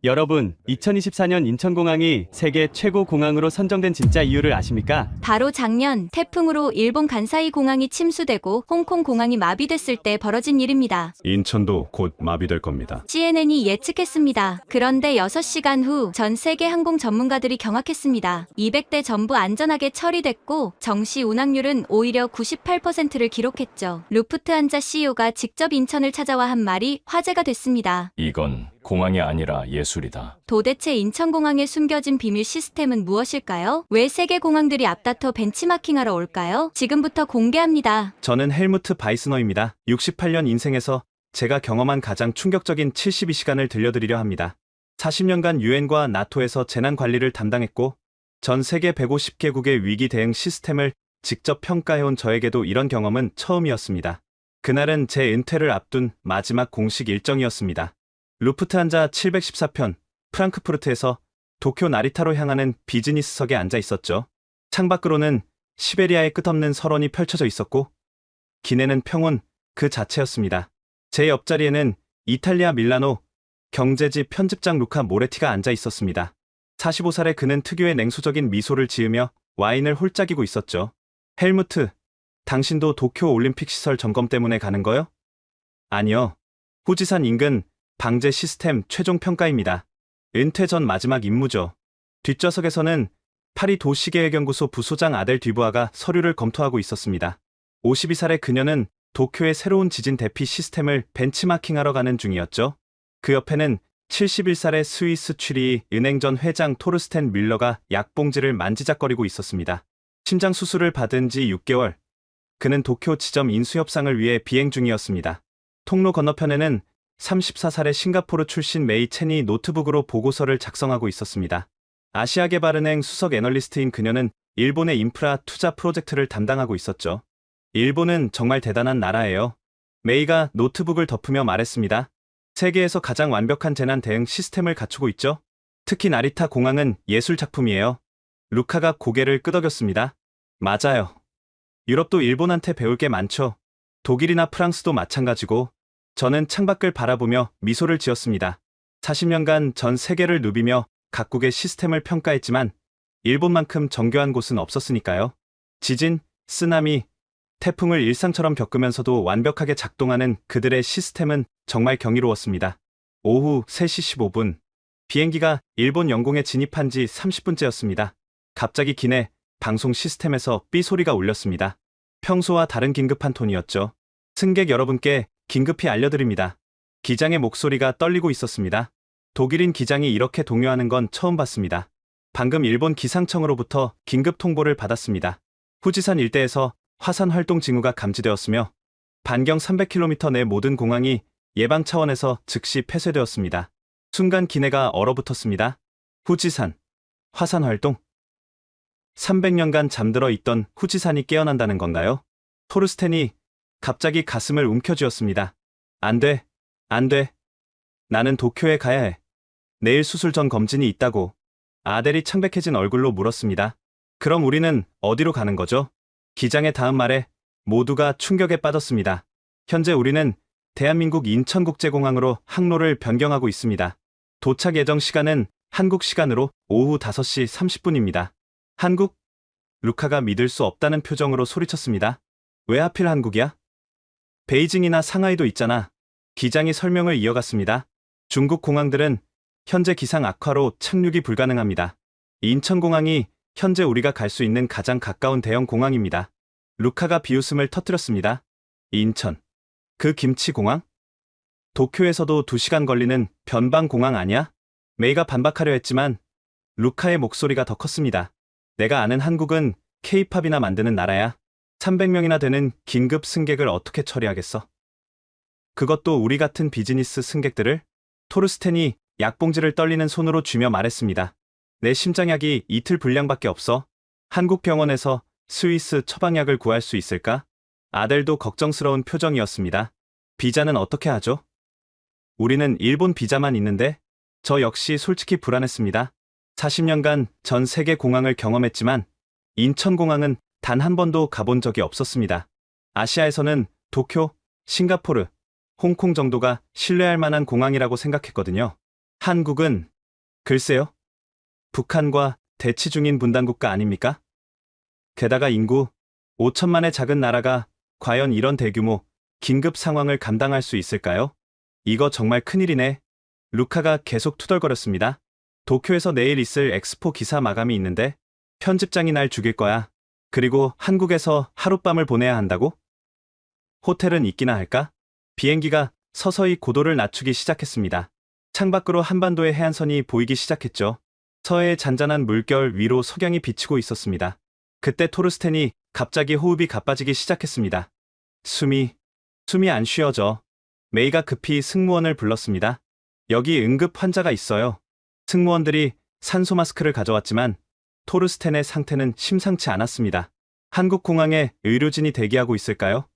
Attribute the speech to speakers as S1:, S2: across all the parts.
S1: 여러분, 2024년 인천공항이 세계 최고 공항으로 선정된 진짜 이유를 아십니까?
S2: 바로 작년 태풍으로 일본 간사이 공항이 침수되고 홍콩 공항이 마비됐을 때 벌어진 일입니다.
S3: 인천도 곧 마비될 겁니다.
S2: CNN이 예측했습니다. 그런데 6시간 후 전 세계 항공 전문가들이 경악했습니다. 200대 전부 안전하게 처리됐고 정시 운항률은 오히려 98%를 기록했죠. 루프트한자 CEO가 직접 인천을 찾아와 한 말이 화제가 됐습니다.
S4: 이건 공항이 아니라 예술이다.
S2: 도대체 인천공항에 숨겨진 비밀 시스템은 무엇일까요? 왜 세계 공항들이 앞다퉈 벤치마킹하러 올까요? 지금부터 공개합니다.
S5: 저는 헬무트 바이스너입니다. 68년 인생에서 제가 경험한 가장 충격적인 72시간을 들려드리려 합니다. 40년간 유엔과 나토에서 재난 관리를 담당했고 전 세계 150개국의 위기 대응 시스템을 직접 평가해온 저에게도 이런 경험은 처음이었습니다. 그날은 제 은퇴를 앞둔 마지막 공식 일정이었습니다. 루프트한자 714편 프랑크푸르트에서 도쿄 나리타로 향하는 비즈니스석에 앉아 있었죠. 창밖으로는 시베리아의 끝없는 설원이 펼쳐져 있었고 기내는 평온 그 자체였습니다. 제 옆자리에는 이탈리아 밀라노 경제지 편집장 루카 모레티가 앉아 있었습니다. 45살의 그는 특유의 냉소적인 미소를 지으며 와인을 홀짝이고 있었죠. 헬무트, 당신도 도쿄 올림픽 시설 점검 때문에 가는 거요? 아니요. 후지산 인근 방제 시스템 최종 평가입니다. 은퇴 전 마지막 임무죠. 뒷좌석에서는 파리 도시계획연구소 부소장 아델 듀부아가 서류를 검토하고 있었습니다. 52살의 그녀는 도쿄의 새로운 지진 대피 시스템을 벤치마킹하러 가는 중이었죠. 그 옆에는 71살의 스위스 취리 은행 전 회장 토르스텐 뮬러가 약봉지를 만지작거리고 있었습니다. 심장 수술을 받은 지 6개월. 그는 도쿄 지점 인수 협상을 위해 비행 중이었습니다. 통로 건너편에는 34살의 싱가포르 출신 메이 첸이 노트북으로 보고서를 작성하고 있었습니다. 아시아개발은행 수석 애널리스트인 그녀는 일본의 인프라 투자 프로젝트를 담당하고 있었죠. 일본은 정말 대단한 나라예요. 메이가 노트북을 덮으며 말했습니다. 세계에서 가장 완벽한 재난 대응 시스템을 갖추고 있죠. 특히 나리타 공항은 예술 작품이에요. 루카가 고개를 끄덕였습니다. 맞아요. 유럽도 일본한테 배울 게 많죠. 독일이나 프랑스도 마찬가지고. 저는 창밖을 바라보며 미소를 지었습니다. 40년간 전 세계를 누비며 각국의 시스템을 평가했지만 일본만큼 정교한 곳은 없었으니까요. 지진, 쓰나미, 태풍을 일상처럼 겪으면서도 완벽하게 작동하는 그들의 시스템은 정말 경이로웠습니다. 오후 3시 15분, 비행기가 일본 영공에 진입한 지 30분째였습니다. 갑자기 기내 방송 시스템에서 삐 소리가 울렸습니다. 평소와 다른 긴급한 톤이었죠. 승객 여러분께 긴급히 알려드립니다. 기장의 목소리가 떨리고 있었습니다. 독일인 기장이 이렇게 동요하는 건 처음 봤습니다. 방금 일본 기상청으로부터 긴급 통보를 받았습니다. 후지산 일대에서 화산 활동 징후가 감지되었으며 반경 300km 내 모든 공항이 예방 차원에서 즉시 폐쇄되었습니다. 순간 기내가 얼어붙었습니다. 후지산, 화산 활동. 300년간 잠들어 있던 후지산이 깨어난다는 건가요? 토르스텐이 갑자기 가슴을 움켜쥐었습니다. 안 돼, 안 돼. 나는 도쿄에 가야 해. 내일 수술 전 검진이 있다고. 아델이 창백해진 얼굴로 물었습니다. 그럼 우리는 어디로 가는 거죠? 기장의 다음 말에 모두가 충격에 빠졌습니다. 현재 우리는 대한민국 인천국제공항으로 항로를 변경하고 있습니다. 도착 예정 시간은 한국 시간으로 오후 5시 30분입니다. 한국? 루카가 믿을 수 없다는 표정으로 소리쳤습니다. 왜 하필 한국이야? 베이징이나 상하이도 있잖아. 기장이 설명을 이어갔습니다. 중국 공항들은 현재 기상 악화로 착륙이 불가능합니다. 인천공항이 현재 우리가 갈 수 있는 가장 가까운 대형 공항입니다. 루카가 비웃음을 터뜨렸습니다. 인천. 그 김치공항? 도쿄에서도 2시간 걸리는 변방공항 아니야? 메이가 반박하려 했지만 루카의 목소리가 더 컸습니다. 내가 아는 한국은 K-팝이나 만드는 나라야. 300명이나 되는 긴급 승객을 어떻게 처리하겠어? 그것도 우리 같은 비즈니스 승객들을? 토르스텐이 약봉지를 떨리는 손으로 쥐며 말했습니다. 내 심장약이 이틀 분량밖에 없어. 한국 병원에서 스위스 처방약을 구할 수 있을까? 아델도 걱정스러운 표정이었습니다. 비자는 어떻게 하죠? 우리는 일본 비자만 있는데? 저 역시 솔직히 불안했습니다. 40년간 전 세계 공항을 경험했지만 인천공항은 단 한 번도 가본 적이 없었습니다. 아시아에서는 도쿄, 싱가포르, 홍콩 정도가 신뢰할 만한 공항이라고 생각했거든요. 한국은 글쎄요. 북한과 대치 중인 분단국가 아닙니까? 게다가 인구 5천만의 작은 나라가 과연 이런 대규모 긴급 상황을 감당할 수 있을까요? 이거 정말 큰일이네. 루카가 계속 투덜거렸습니다. 도쿄에서 내일 있을 엑스포 기사 마감이 있는데 편집장이 날 죽일 거야. 그리고 한국에서 하룻밤을 보내야 한다고? 호텔은 있기나 할까? 비행기가 서서히 고도를 낮추기 시작했습니다. 창밖으로 한반도의 해안선이 보이기 시작했죠. 서해의 잔잔한 물결 위로 석양이 비치고 있었습니다. 그때 토르스텐이 갑자기 호흡이 가빠지기 시작했습니다. 숨이 안 쉬어져. 메이가 급히 승무원을 불렀습니다. 여기 응급 환자가 있어요. 승무원들이 산소 마스크를 가져왔지만 토르스텐의 상태는 심상치 않았습니다. 한국 공항에 의료진이 대기하고 있을까요?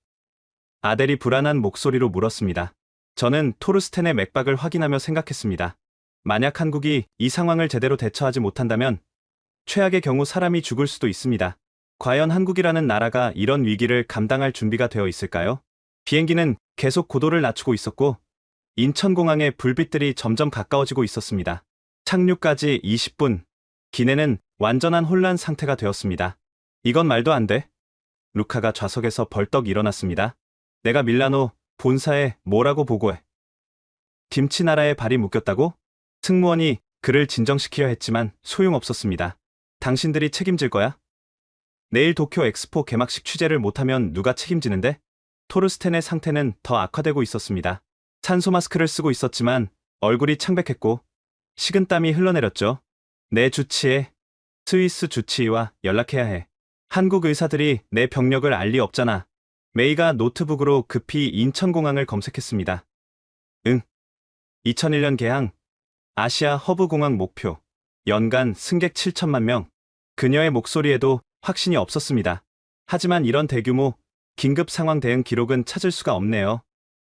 S5: 아델이 불안한 목소리로 물었습니다. 저는 토르스텐의 맥박을 확인하며 생각했습니다. 만약 한국이 이 상황을 제대로 대처하지 못한다면 최악의 경우 사람이 죽을 수도 있습니다. 과연 한국이라는 나라가 이런 위기를 감당할 준비가 되어 있을까요? 비행기는 계속 고도를 낮추고 있었고 인천공항의 불빛들이 점점 가까워지고 있었습니다. 착륙까지 20분. 기내는 완전한 혼란 상태가 되었습니다. 이건 말도 안 돼. 루카가 좌석에서 벌떡 일어났습니다. 내가 밀라노 본사에 뭐라고 보고해. 김치나라에 발이 묶였다고? 승무원이 그를 진정시키려 했지만 소용없었습니다. 당신들이 책임질 거야? 내일 도쿄 엑스포 개막식 취재를 못하면 누가 책임지는데? 토르스텐의 상태는 더 악화되고 있었습니다. 산소 마스크를 쓰고 있었지만 얼굴이 창백했고 식은땀이 흘러내렸죠. 내 주치의 스위스 주치의와 연락해야 해. 한국 의사들이 내 병력을 알 리 없잖아. 메이가 노트북으로 급히 인천공항을 검색했습니다. 2001년 개항 아시아 허브 공항 목표 연간 승객 7천만 명. 그녀의 목소리에도 확신이 없었습니다. 하지만 이런 대규모 긴급 상황 대응 기록은 찾을 수가 없네요.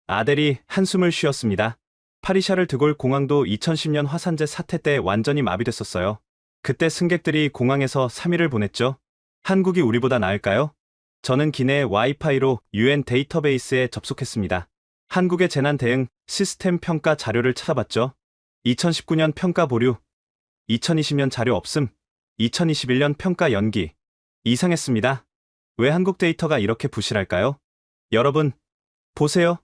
S5: 아델이 한숨을 쉬었습니다. 파리샤를 드골 공항도 2010년 화산재 사태 때 완전히 마비됐었어요. 그때 승객들이 공항에서 3일을 보냈죠. 한국이 우리보다 나을까요? 저는 기내 와이파이로 UN 데이터베이스에 접속했습니다. 한국의 재난 대응 시스템 평가 자료를 찾아봤죠. 2019년 평가 보류, 2020년 자료 없음, 2021년 평가 연기. 이상했습니다. 왜 한국 데이터가 이렇게 부실할까요? 여러분, 보세요.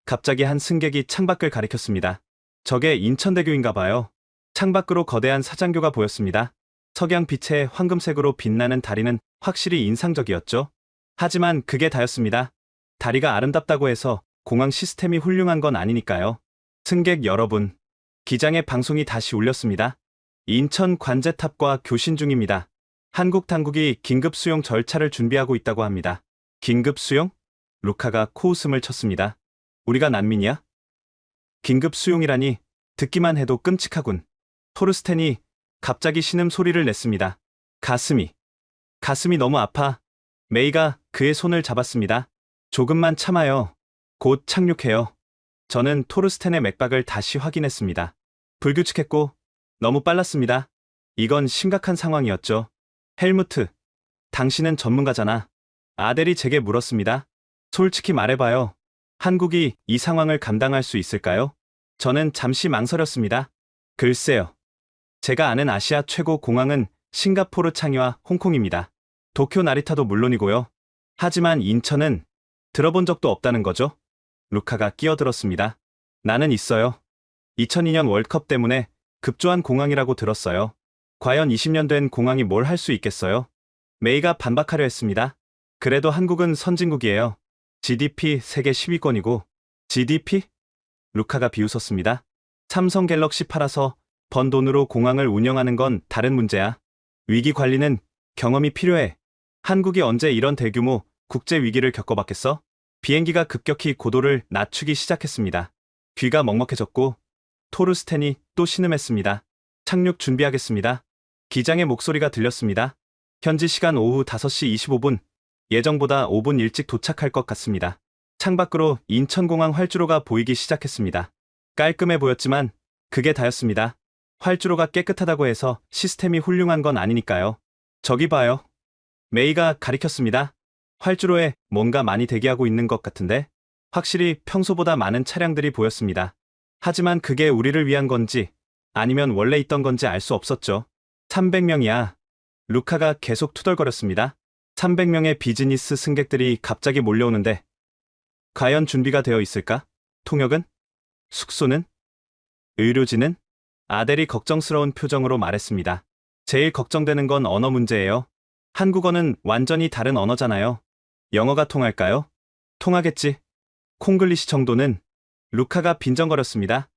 S5: 갑자기 한 승객이 창밖을 가리켰습니다. 저게 인천대교인가 봐요. 창밖으로 거대한 사장교가 보였습니다. 석양빛에 황금색으로 빛나는 다리는 확실히 인상적이었죠. 하지만 그게 다였습니다. 다리가 아름답다고 해서 공항 시스템이 훌륭한 건 아니니까요. 승객 여러분, 기장의 방송이 다시 울렸습니다. 인천 관제탑과 교신 중입니다. 한국 당국이 긴급 수용 절차를 준비하고 있다고 합니다. 긴급 수용? 루카가 코웃음을 쳤습니다. 우리가 난민이야? 긴급 수용이라니 듣기만 해도 끔찍하군. 토르스텐이 갑자기 신음소리를 냈습니다. 가슴이 너무 아파. 메이가 그의 손을 잡았습니다. 조금만 참아요. 곧 착륙해요. 저는 토르스텐의 맥박을 다시 확인했습니다. 불규칙했고 너무 빨랐습니다. 이건 심각한 상황이었죠. 헬무트, 당신은 전문가잖아. 아델이 제게 물었습니다. 솔직히 말해봐요. 한국이 이 상황을 감당할 수 있을까요? 저는 잠시 망설였습니다. 글쎄요. 제가 아는 아시아 최고 공항은 싱가포르 창이와 홍콩입니다. 도쿄 나리타도 물론이고요. 하지만 인천은 들어본 적도 없다는 거죠? 루카가 끼어들었습니다. 나는 있어요. 2002년 월컵 때문에 급조한 공항이라고 들었어요. 과연 20년 된 공항이 뭘 할 수 있겠어요? 메이가 반박하려 했습니다. 그래도 한국은 선진국이에요. GDP 세계 10위권이고 GDP? 루카가 비웃었습니다. 삼성 갤럭시 팔아서 번 돈으로 공항을 운영하는 건 다른 문제야. 위기 관리는 경험이 필요해. 한국이 언제 이런 대규모 국제 위기를 겪어봤겠어? 비행기가 급격히 고도를 낮추기 시작했습니다. 귀가 먹먹해졌고 토르스텐이 또 신음했습니다. 착륙 준비하겠습니다. 기장의 목소리가 들렸습니다. 현지 시간 오후 5시 25분, 예정보다 5분 일찍 도착할 것 같습니다. 창밖으로 인천공항 활주로가 보이기 시작했습니다. 깔끔해 보였지만 그게 다였습니다. 활주로가 깨끗하다고 해서 시스템이 훌륭한 건 아니니까요. 저기 봐요. 메이가 가리켰습니다. 활주로에 뭔가 많이 대기하고 있는 것 같은데 확실히 평소보다 많은 차량들이 보였습니다. 하지만 그게 우리를 위한 건지 아니면 원래 있던 건지 알 수 없었죠. 300명이야. 루카가 계속 투덜거렸습니다. 300명의 비즈니스 승객들이 갑자기 몰려오는데 과연 준비가 되어 있을까? 통역은? 숙소는? 의료진은? 아델이 걱정스러운 표정으로 말했습니다. 제일 걱정되는 건 언어 문제예요. 한국어는 완전히 다른 언어잖아요. 영어가 통할까요? 통하겠지. 콩글리시 정도는? 루카가 빈정거렸습니다.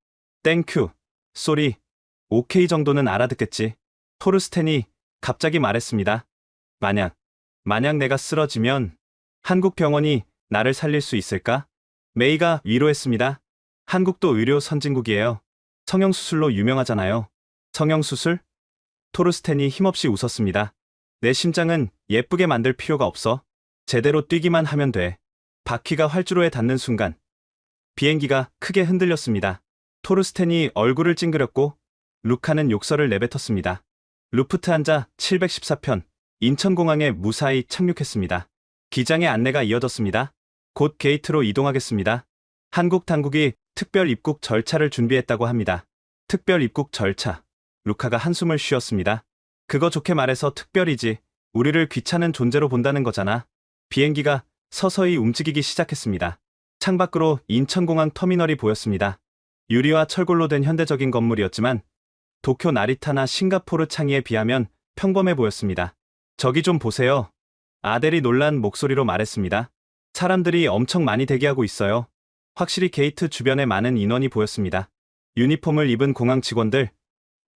S5: 땡큐, 쏘리, 오케이 정도는 알아듣겠지. 토르스텐이 갑자기 말했습니다. 만약 내가 쓰러지면 한국 병원이 나를 살릴 수 있을까? 메이가 위로했습니다. 한국도 의료 선진국이에요. 성형수술로 유명하잖아요. 성형수술? 토르스텐이 힘없이 웃었습니다. 내 심장은 예쁘게 만들 필요가 없어. 제대로 뛰기만 하면 돼. 바퀴가 활주로에 닿는 순간 비행기가 크게 흔들렸습니다. 토르스텐이 얼굴을 찡그렸고 루카는 욕설을 내뱉었습니다. 루프트한자 714편 인천공항에 무사히 착륙했습니다. 기장의 안내가 이어졌습니다. 곧 게이트로 이동하겠습니다. 한국 당국이 특별 입국 절차를 준비했다고 합니다. 특별 입국 절차. 루카가 한숨을 쉬었습니다. 그거 좋게 말해서 특별이지. 우리를 귀찮은 존재로 본다는 거잖아. 비행기가 서서히 움직이기 시작했습니다. 창밖으로 인천공항 터미널이 보였습니다. 유리와 철골로 된 현대적인 건물이었지만 도쿄 나리타나 싱가포르 창의에 비하면 평범해 보였습니다. 저기 좀 보세요. 아델이 놀란 목소리로 말했습니다. 사람들이 엄청 많이 대기하고 있어요. 확실히 게이트 주변에 많은 인원이 보였습니다. 유니폼을 입은 공항 직원들,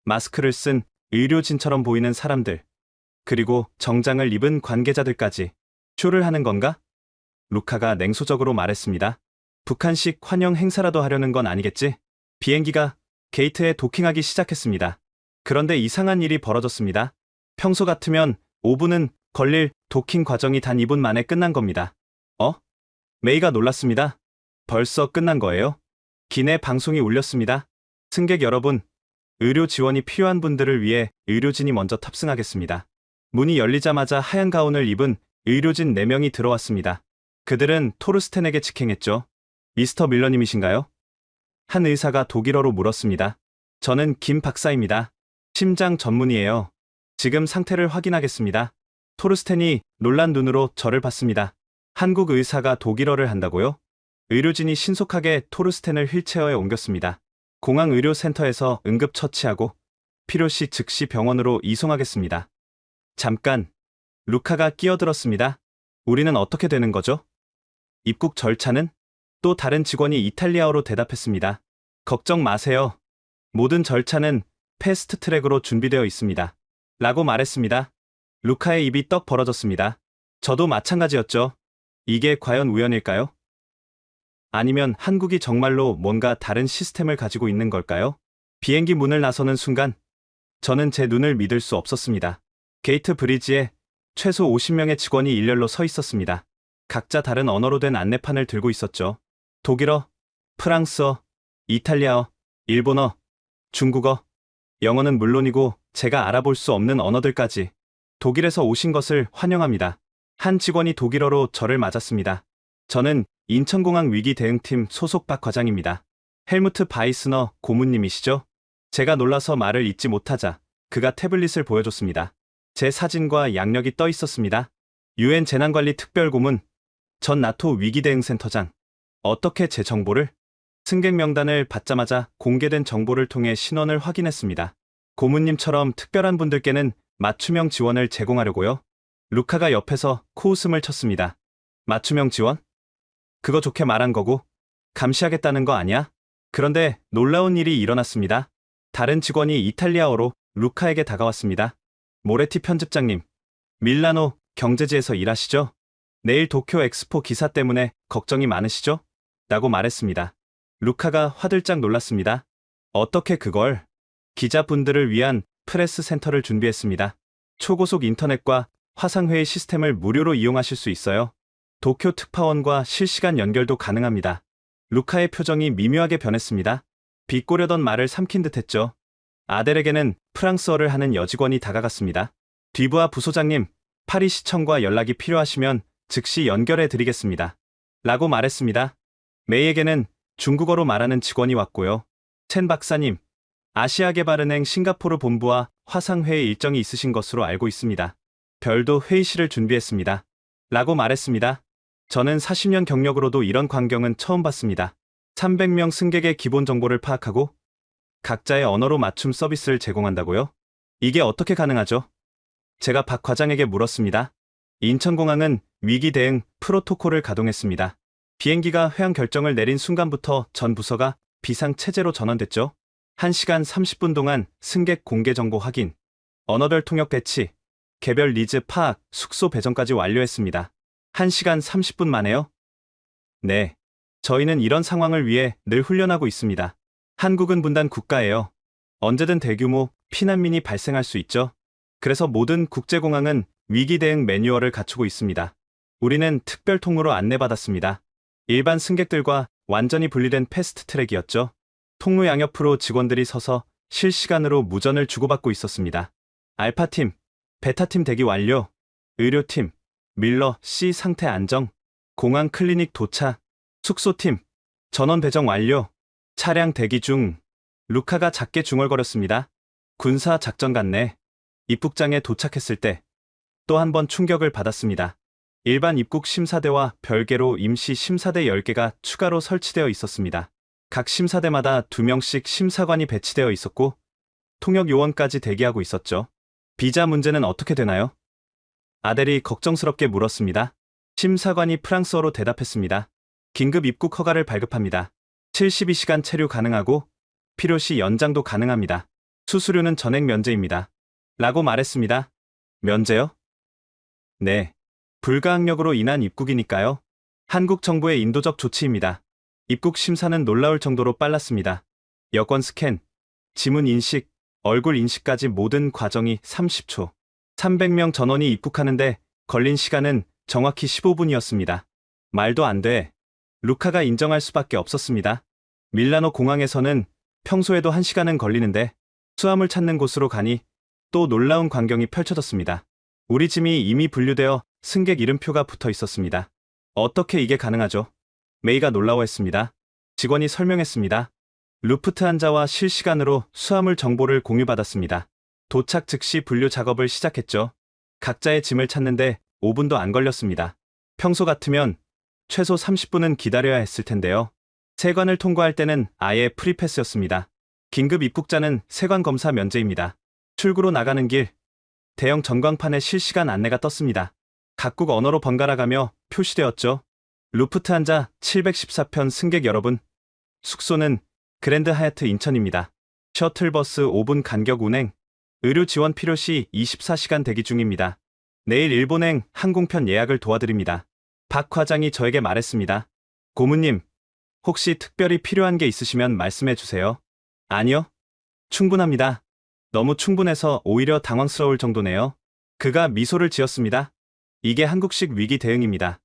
S5: 마스크를 쓴 의료진처럼 보이는 사람들, 그리고 정장을 입은 관계자들까지. 쇼를 하는 건가? 루카가 냉소적으로 말했습니다. 북한식 환영 행사라도 하려는 건 아니겠지? 비행기가 게이트에 도킹하기 시작했습니다. 그런데 이상한 일이 벌어졌습니다. 평소 같으면 5분은 걸릴 도킹 과정이 단 2분 만에 끝난 겁니다. 메이가 놀랐습니다. 벌써 끝난 거예요? 기내 방송이 울렸습니다. 승객 여러분, 의료 지원이 필요한 분들을 위해 의료진이 먼저 탑승하겠습니다. 문이 열리자마자 하얀 가운을 입은 의료진 4명이 들어왔습니다. 그들은 토르스텐에게 직행했죠. 미스터 밀러님이신가요? 한 의사가 독일어로 물었습니다. 저는 김 박사입니다. 심장 전문의예요. 지금 상태를 확인하겠습니다. 토르스텐이 놀란 눈으로 저를 봤습니다. 한국 의사가 독일어를 한다고요? 의료진이 신속하게 토르스텐을 휠체어에 옮겼습니다. 공항 의료센터에서 응급 처치하고 필요시 즉시 병원으로 이송하겠습니다. 잠깐, 루카가 끼어들었습니다. 우리는 어떻게 되는 거죠? 입국 절차는? 또 다른 직원이 이탈리아어로 대답했습니다. 걱정 마세요. 모든 절차는 패스트 트랙으로 준비되어 있습니다. 라고 말했습니다. 루카의 입이 떡 벌어졌습니다. 저도 마찬가지였죠. 이게 과연 우연일까요? 아니면 한국이 정말로 뭔가 다른 시스템을 가지고 있는 걸까요? 비행기 문을 나서는 순간 저는 제 눈을 믿을 수 없었습니다. 게이트 브리지에 최소 50명의 직원이 일렬로 서 있었습니다. 각자 다른 언어로 된 안내판을 들고 있었죠. 독일어, 프랑스어, 이탈리아어, 일본어, 중국어, 영어는 물론이고 제가 알아볼 수 없는 언어들까지. 독일에서 오신 것을 환영합니다. 한 직원이 독일어로 저를 맞았습니다. 저는 인천공항 위기 대응팀 소속 박 과장입니다. 헬무트 바이스너 고문님이시죠? 제가 놀라서 말을 잇지 못하자 그가 태블릿을 보여줬습니다. 제 사진과 양력이 떠 있었습니다. UN 재난관리 특별고문, 전 나토 위기대응센터장. 어떻게 제 정보를? 승객 명단을 받자마자 공개된 정보를 통해 신원을 확인했습니다. 고문님처럼 특별한 분들께는 맞춤형 지원을 제공하려고요. 루카가 옆에서 코웃음을 쳤습니다. 맞춤형 지원? 그거 좋게 말한 거고 감시하겠다는 거 아니야? 그런데 놀라운 일이 일어났습니다. 다른 직원이 이탈리아어로 루카에게 다가왔습니다. 모레티 편집장님, 밀라노 경제지에서 일하시죠? 내일 도쿄 엑스포 기사 때문에 걱정이 많으시죠? 라고 말했습니다. 루카가 화들짝 놀랐습니다. 어떻게 그걸? 기자분들을 위한 프레스 센터를 준비했습니다. 초고속 인터넷과 화상회의 시스템을 무료로 이용하실 수 있어요. 도쿄 특파원과 실시간 연결도 가능합니다. 루카의 표정이 미묘하게 변했습니다. 비꼬려던 말을 삼킨 듯했죠. 아델에게는 프랑스어를 하는 여직원이 다가갔습니다. 뒤부하 부소장님, 파리시청과 연락이 필요하시면 즉시 연결해 드리겠습니다. 라고 말했습니다. 메이에게는 중국어로 말하는 직원이 왔고요. 첸 박사님, 아시아개발은행 싱가포르 본부와 화상회의 일정이 있으신 것으로 알고 있습니다. 별도 회의실을 준비했습니다. 라고 말했습니다. 저는 40년 경력으로도 이런 광경은 처음 봤습니다. 300명 승객의 기본 정보를 파악하고 각자의 언어로 맞춤 서비스를 제공한다고요? 이게 어떻게 가능하죠? 제가 박 과장에게 물었습니다. 인천공항은 위기 대응 프로토콜을 가동했습니다. 비행기가 회항 결정을 내린 순간부터 전 부서가 비상체제로 전환됐죠. 1시간 30분 동안 승객 공개 정보 확인, 언어별 통역 배치, 개별 니즈 파악, 숙소 배정까지 완료했습니다. 1시간 30분 만에요? 네. 저희는 이런 상황을 위해 늘 훈련하고 있습니다. 한국은 분단 국가예요. 언제든 대규모 피난민이 발생할 수 있죠. 그래서 모든 국제공항은 위기 대응 매뉴얼을 갖추고 있습니다. 우리는 특별 통로로 안내받았습니다. 일반 승객들과 완전히 분리된 패스트 트랙이었죠. 통로 양옆으로 직원들이 서서 실시간으로 무전을 주고받고 있었습니다. 알파팀, 베타팀 대기 완료, 의료팀, 밀러 C 상태 안정, 공항 클리닉 도착, 숙소팀, 전원 배정 완료, 차량 대기 중. 루카가 작게 중얼거렸습니다. 군사 작전 같네. 입국장에 도착했을 때 또 한 번 충격을 받았습니다. 일반 입국 심사대와 별개로 임시 심사대 10개가 추가로 설치되어 있었습니다. 각 심사대마다 2명씩 심사관이 배치되어 있었고 통역 요원까지 대기하고 있었죠. 비자 문제는 어떻게 되나요? 아델이 걱정스럽게 물었습니다. 심사관이 프랑스어로 대답했습니다. 긴급 입국 허가를 발급합니다. 72시간 체류 가능하고 필요시 연장도 가능합니다. 수수료는 전액 면제입니다. 라고 말했습니다. 면제요? 네. 불가항력으로 인한 입국이니까요. 한국 정부의 인도적 조치입니다. 입국 심사는 놀라울 정도로 빨랐습니다. 여권 스캔, 지문 인식, 얼굴 인식까지 모든 과정이 30초. 300명 전원이 입국하는데 걸린 시간은 정확히 15분이었습니다. 말도 안 돼. 루카가 인정할 수밖에 없었습니다. 밀라노 공항에서는 평소에도 1시간은 걸리는데 수화물 찾는 곳으로 가니 또 놀라운 광경이 펼쳐졌습니다. 우리 짐이 이미 분류되어 승객 이름표가 붙어 있었습니다. 어떻게 이게 가능하죠? 메이가 놀라워했습니다. 직원이 설명했습니다. 루프트한자와 실시간으로 수화물 정보를 공유받았습니다. 도착 즉시 분류 작업을 시작했죠. 각자의 짐을 찾는데 5분도 안 걸렸습니다. 평소 같으면 최소 30분은 기다려야 했을 텐데요. 세관을 통과할 때는 아예 프리패스였습니다. 긴급 입국자는 세관 검사 면제입니다. 출구로 나가는 길, 대형 전광판에 실시간 안내가 떴습니다. 각국 언어로 번갈아가며 표시되었죠. 루프트한자 714편 승객 여러분, 숙소는 그랜드 하얏트 인천입니다. 셔틀버스 5분 간격 운행, 의료 지원 필요시 24시간 대기 중입니다. 내일 일본행 항공편 예약을 도와드립니다. 박 과장이 저에게 말했습니다. 고문님, 혹시 특별히 필요한 게 있으시면 말씀해 주세요. 아니요. 충분합니다. 너무 충분해서 오히려 당황스러울 정도네요. 그가 미소를 지었습니다. 이게 한국식 위기 대응입니다.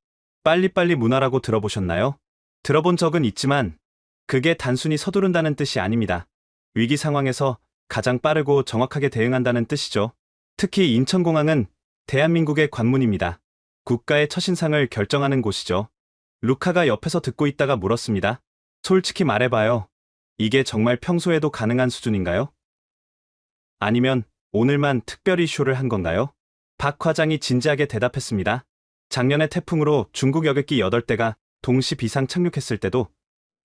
S5: 빨리빨리 문화라고 들어보셨나요? 들어본 적은 있지만 그게 단순히 서두른다는 뜻이 아닙니다. 위기 상황에서 가장 빠르고 정확하게 대응한다는 뜻이죠. 특히 인천공항은 대한민국의 관문입니다. 국가의 첫인상을 결정하는 곳이죠. 루카가 옆에서 듣고 있다가 물었습니다. 솔직히 말해봐요. 이게 정말 평소에도 가능한 수준인가요? 아니면 오늘만 특별히 쇼를 한 건가요? 박 과장이 진지하게 대답했습니다. 작년에 태풍으로 중국 여객기 8대가 동시 비상 착륙했을 때도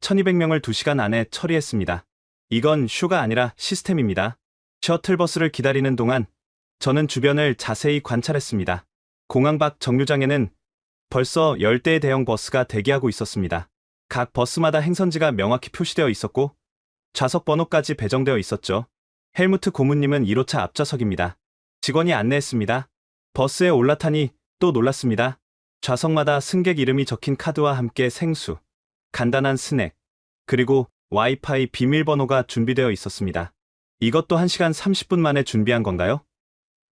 S5: 1200명을 2시간 안에 처리했습니다. 이건 쇼가 아니라 시스템입니다. 셔틀버스를 기다리는 동안 저는 주변을 자세히 관찰했습니다. 공항 밖 정류장에는 벌써 10대의 대형 버스가 대기하고 있었습니다. 각 버스마다 행선지가 명확히 표시되어 있었고 좌석 번호까지 배정되어 있었죠. 헬무트 고문님은 1호차 앞좌석입니다. 직원이 안내했습니다. 버스에 올라타니 또 놀랐습니다. 좌석마다 승객 이름이 적힌 카드와 함께 생수, 간단한 스낵, 그리고 와이파이 비밀번호가 준비되어 있었습니다. 이것도 1시간 30분 만에 준비한 건가요?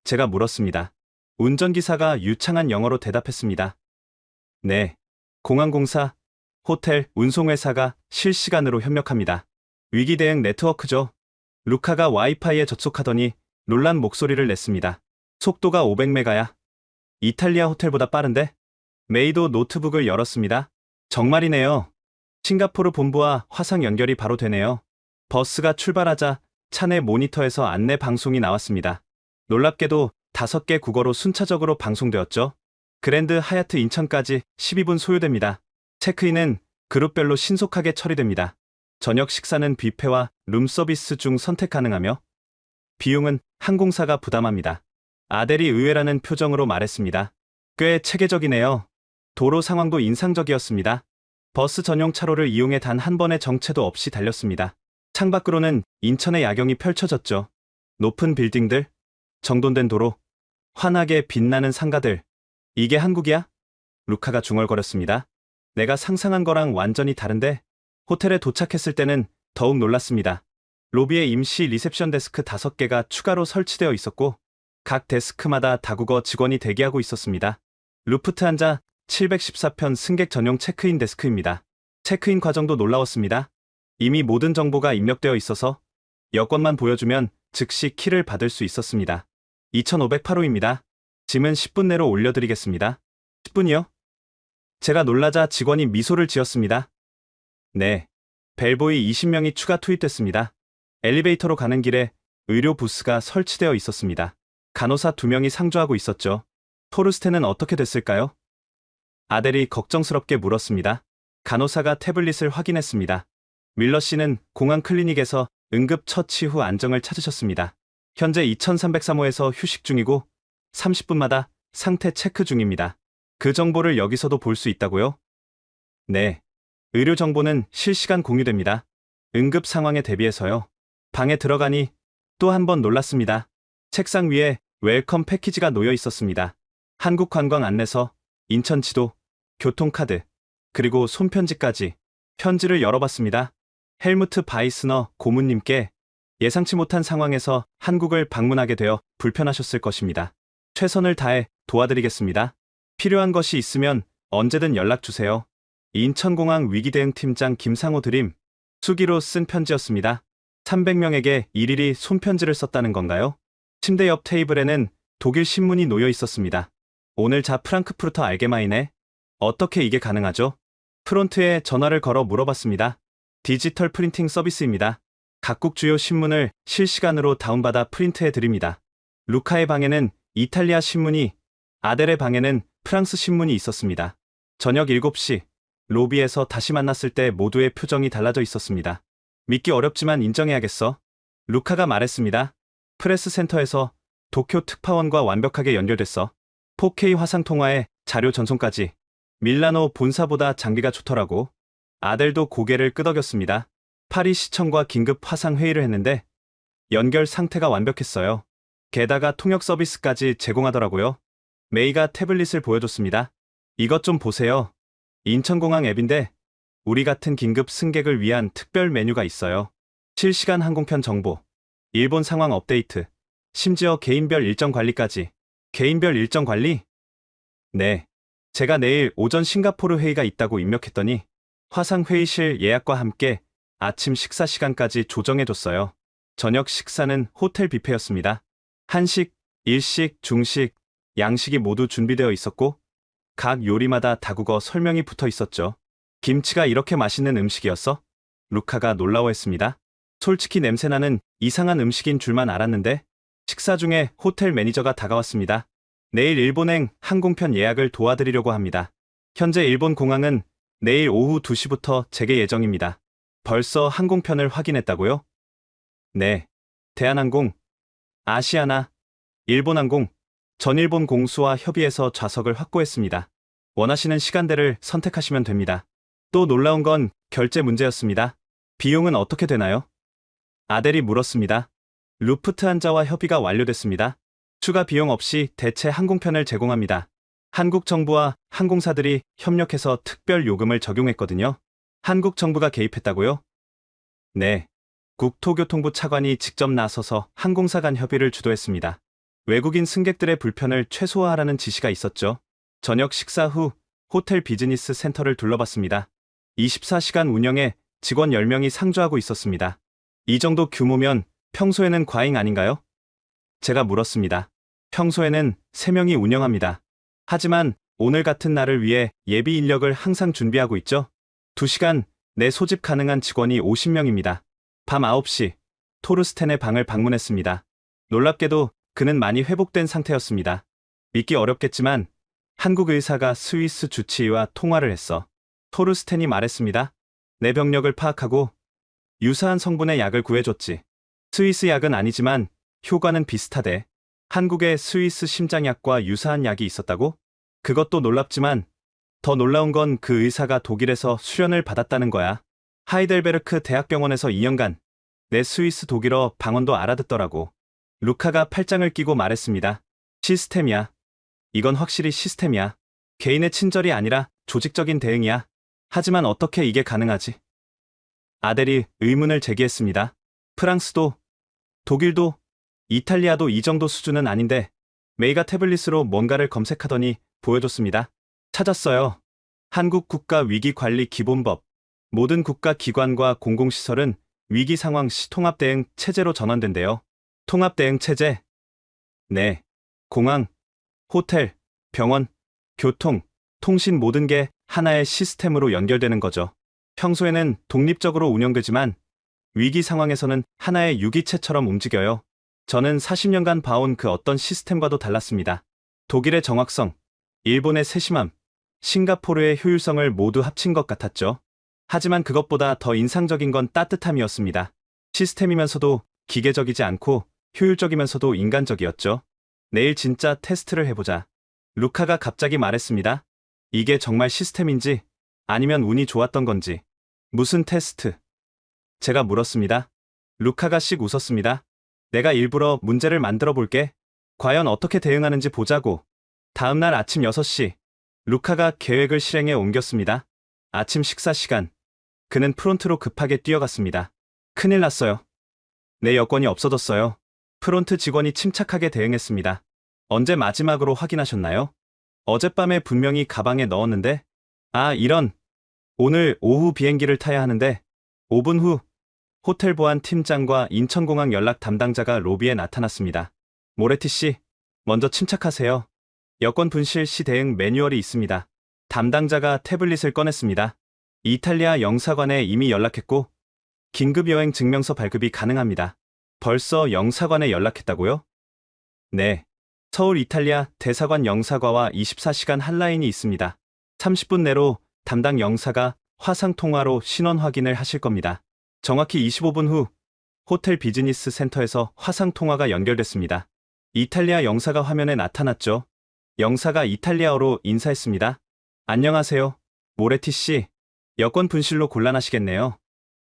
S5: 제가 물었습니다. 운전기사가 유창한 영어로 대답했습니다. 네. 공항공사, 호텔, 운송회사가 실시간으로 협력합니다. 위기 대응 네트워크죠. 루카가 와이파이에 접속하더니 놀란 목소리를 냈습니다. 속도가 500메가야. 이탈리아 호텔보다 빠른데? 메이도 노트북을 열었습니다. 정말이네요. 싱가포르 본부와 화상 연결이 바로 되네요. 버스가 출발하자 차내 모니터에서 안내 방송이 나왔습니다. 놀랍게도 5개 국어로 순차적으로 방송되었죠. 그랜드 하얏트 인천까지 12분 소요됩니다. 체크인은 그룹별로 신속하게 처리됩니다. 저녁 식사는 뷔페와 룸서비스 중 선택 가능하며 비용은 항공사가 부담합니다. 아델이 의외라는 표정으로 말했습니다. 꽤 체계적이네요. 도로 상황도 인상적이었습니다. 버스 전용 차로를 이용해 단 한 번의 정체도 없이 달렸습니다. 창밖으로는 인천의 야경이 펼쳐졌죠. 높은 빌딩들, 정돈된 도로, 환하게 빛나는 상가들. 이게 한국이야? 루카가 중얼거렸습니다. 내가 상상한 거랑 완전히 다른데? 호텔에 도착했을 때는 더욱 놀랐습니다. 로비에 임시 리셉션 데스크 5개가 추가로 설치되어 있었고 각 데스크마다 다국어 직원이 대기하고 있었습니다. 루프트한자 714편 승객 전용 체크인 데스크입니다. 체크인 과정도 놀라웠습니다. 이미 모든 정보가 입력되어 있어서 여권만 보여주면 즉시 키를 받을 수 있었습니다. 2508호입니다. 짐은 10분 내로 올려드리겠습니다. 10분이요? 제가 놀라자 직원이 미소를 지었습니다. 네. 벨보이 20명이 추가 투입됐습니다. 엘리베이터로 가는 길에 의료 부스가 설치되어 있었습니다. 간호사 2명이 상주하고 있었죠. 토르스텐은 어떻게 됐을까요? 아델이 걱정스럽게 물었습니다. 간호사가 태블릿을 확인했습니다. 밀러 씨는 공항 클리닉에서 응급 처치 후 안정을 찾으셨습니다. 현재 2303호에서 휴식 중이고 30분마다 상태 체크 중입니다. 그 정보를 여기서도 볼 수 있다고요? 네. 의료 정보는 실시간 공유됩니다. 응급 상황에 대비해서요. 방에 들어가니 또 한 번 놀랐습니다. 책상 위에 웰컴 패키지가 놓여 있었습니다. 한국 관광 안내서, 인천 지도, 교통카드, 그리고 손편지까지. 편지를 열어봤습니다. 헬무트 바이스너 고문님께 예상치 못한 상황에서 한국을 방문하게 되어 불편하셨을 것입니다. 최선을 다해 도와드리겠습니다. 필요한 것이 있으면 언제든 연락주세요. 인천공항 위기대응팀장 김상호 드림. 수기로 쓴 편지였습니다. 300명에게 일일이 손편지를 썼다는 건가요? 침대 옆 테이블에는 독일 신문이 놓여 있었습니다. 오늘 자 프랑크푸르터 알게마인에 어떻게 이게 가능하죠? 프론트에 전화를 걸어 물어봤습니다. 디지털 프린팅 서비스입니다. 각국 주요 신문을 실시간으로 다운받아 프린트해 드립니다. 루카의 방에는 이탈리아 신문이, 아델의 방에는 프랑스 신문이 있었습니다. 저녁 7시, 로비에서 다시 만났을 때 모두의 표정이 달라져 있었습니다. 믿기 어렵지만 인정해야겠어. 루카가 말했습니다. 프레스 센터에서 도쿄 특파원과 완벽하게 연결됐어. 4K 화상 통화에 자료 전송까지. 밀라노 본사보다 장비가 좋더라고. 아델도 고개를 끄덕였습니다. 파리 시청과 긴급 화상 회의를 했는데 연결 상태가 완벽했어요. 게다가 통역 서비스까지 제공하더라고요. 메이가 태블릿을 보여줬습니다. 이것 좀 보세요. 인천공항 앱인데 우리 같은 긴급 승객을 위한 특별 메뉴가 있어요. 실시간 항공편 정보, 일본 상황 업데이트, 심지어 개인별 일정 관리까지. 개인별 일정 관리? 네. 제가 내일 오전 싱가포르 회의가 있다고 입력했더니 화상 회의실 예약과 함께 아침 식사 시간까지 조정해줬어요. 저녁 식사는 호텔 뷔페였습니다. 한식, 일식, 중식, 양식이 모두 준비되어 있었고 각 요리마다 다국어 설명이 붙어 있었죠. 김치가 이렇게 맛있는 음식이었어? 루카가 놀라워했습니다. 솔직히 냄새나는 이상한 음식인 줄만 알았는데 식사 중에 호텔 매니저가 다가왔습니다. 내일 일본행 항공편 예약을 도와드리려고 합니다. 현재 일본 공항은 내일 오후 2시부터 재개 예정입니다. 벌써 항공편을 확인했다고요? 네. 대한항공, 아시아나, 일본항공, 전일본 공수와 협의해서 좌석을 확보했습니다. 원하시는 시간대를 선택하시면 됩니다. 또 놀라운 건 결제 문제였습니다. 비용은 어떻게 되나요? 아델이 물었습니다. 루프트한자와 협의가 완료됐습니다. 추가 비용 없이 대체 항공편을 제공합니다. 한국 정부와 항공사들이 협력해서 특별 요금을 적용했거든요. 한국 정부가 개입했다고요? 네. 국토교통부 차관이 직접 나서서 항공사 간 협의를 주도했습니다. 외국인 승객들의 불편을 최소화하라는 지시가 있었죠. 저녁 식사 후 호텔 비즈니스 센터를 둘러봤습니다. 24시간 운영에 직원 10명이 상주하고 있었습니다. 이 정도 규모면 평소에는 과잉 아닌가요? 제가 물었습니다. 평소에는 3명이 운영합니다. 하지만 오늘 같은 날을 위해 예비 인력을 항상 준비하고 있죠. 2시간 내 소집 가능한 직원이 50명입니다. 밤 9시 토르스텐의 방을 방문했습니다. 놀랍게도 그는 많이 회복된 상태였습니다. 믿기 어렵겠지만 한국 의사가 스위스 주치의와 통화를 했어. 토르스텐이 말했습니다. 내 병력을 파악하고 유사한 성분의 약을 구해줬지. 스위스 약은 아니지만 효과는 비슷하대. 한국에 스위스 심장약과 유사한 약이 있었다고? 그것도 놀랍지만 더 놀라운 건 그 의사가 독일에서 수련을 받았다는 거야. 하이델베르크 대학병원에서 2년간 내 스위스 독일어 방언도 알아듣더라고. 루카가 팔짱을 끼고 말했습니다. 시스템이야. 이건 확실히 시스템이야. 개인의 친절이 아니라 조직적인 대응이야. 하지만 어떻게 이게 가능하지? 아델이 의문을 제기했습니다. 프랑스도, 독일도, 이탈리아도 이 정도 수준은 아닌데 메이가 태블릿으로 뭔가를 검색하더니 보여줬습니다. 찾았어요. 한국 국가위기관리기본법. 모든 국가기관과 공공시설은 위기 상황 시 통합대응 체제로 전환된대요. 통합대응 체제? 네. 공항, 호텔, 병원, 교통, 통신 모든 게 하나의 시스템으로 연결되는 거죠. 평소에는 독립적으로 운영되지만 위기 상황에서는 하나의 유기체처럼 움직여요. 저는 40년간 봐온 그 어떤 시스템과도 달랐습니다. 독일의 정확성, 일본의 세심함, 싱가포르의 효율성을 모두 합친 것 같았죠. 하지만 그것보다 더 인상적인 건 따뜻함이었습니다. 시스템이면서도 기계적이지 않고 효율적이면서도 인간적이었죠. 내일 진짜 테스트를 해보자. 루카가 갑자기 말했습니다. 이게 정말 시스템인지 아니면 운이 좋았던 건지. 무슨 테스트? 제가 물었습니다. 루카가 씩 웃었습니다. 내가 일부러 문제를 만들어 볼게. 과연 어떻게 대응하는지 보자고. 다음날 아침 6시, 루카가 계획을 실행에 옮겼습니다. 아침 식사 시간. 그는 프론트로 급하게 뛰어갔습니다. 큰일 났어요. 내 여권이 없어졌어요. 프론트 직원이 침착하게 대응했습니다. 언제 마지막으로 확인하셨나요? 어젯밤에 분명히 가방에 넣었는데. 아, 이런. 오늘 오후 비행기를 타야 하는데. 5분 후 호텔 보안 팀장과 인천공항 연락 담당자가 로비에 나타났습니다. 모레티 씨, 먼저 침착하세요. 여권 분실 시 대응 매뉴얼이 있습니다. 담당자가 태블릿을 꺼냈습니다. 이탈리아 영사관에 이미 연락했고 긴급 여행 증명서 발급이 가능합니다. 벌써 영사관에 연락했다고요? 네. 서울 이탈리아 대사관 영사과와 24시간 핫라인이 있습니다. 30분 내로 담당 영사가 화상 통화로 신원 확인을 하실 겁니다. 정확히 25분 후 호텔 비즈니스 센터에서 화상 통화가 연결됐습니다. 이탈리아 영사가 화면에 나타났죠. 영사가 이탈리아어로 인사했습니다. 안녕하세요. 모레티 씨. 여권 분실로 곤란하시겠네요.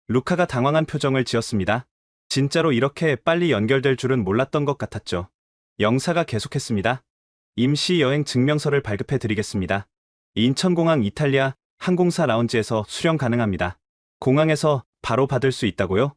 S5: 루카가 당황한 표정을 지었습니다. 진짜로 이렇게 빨리 연결될 줄은 몰랐던 것 같았죠. 영사가 계속했습니다. 임시 여행 증명서를 발급해 드리겠습니다. 인천공항 이탈리아 항공사 라운지에서 수령 가능합니다. 공항에서 바로 받을 수 있다고요?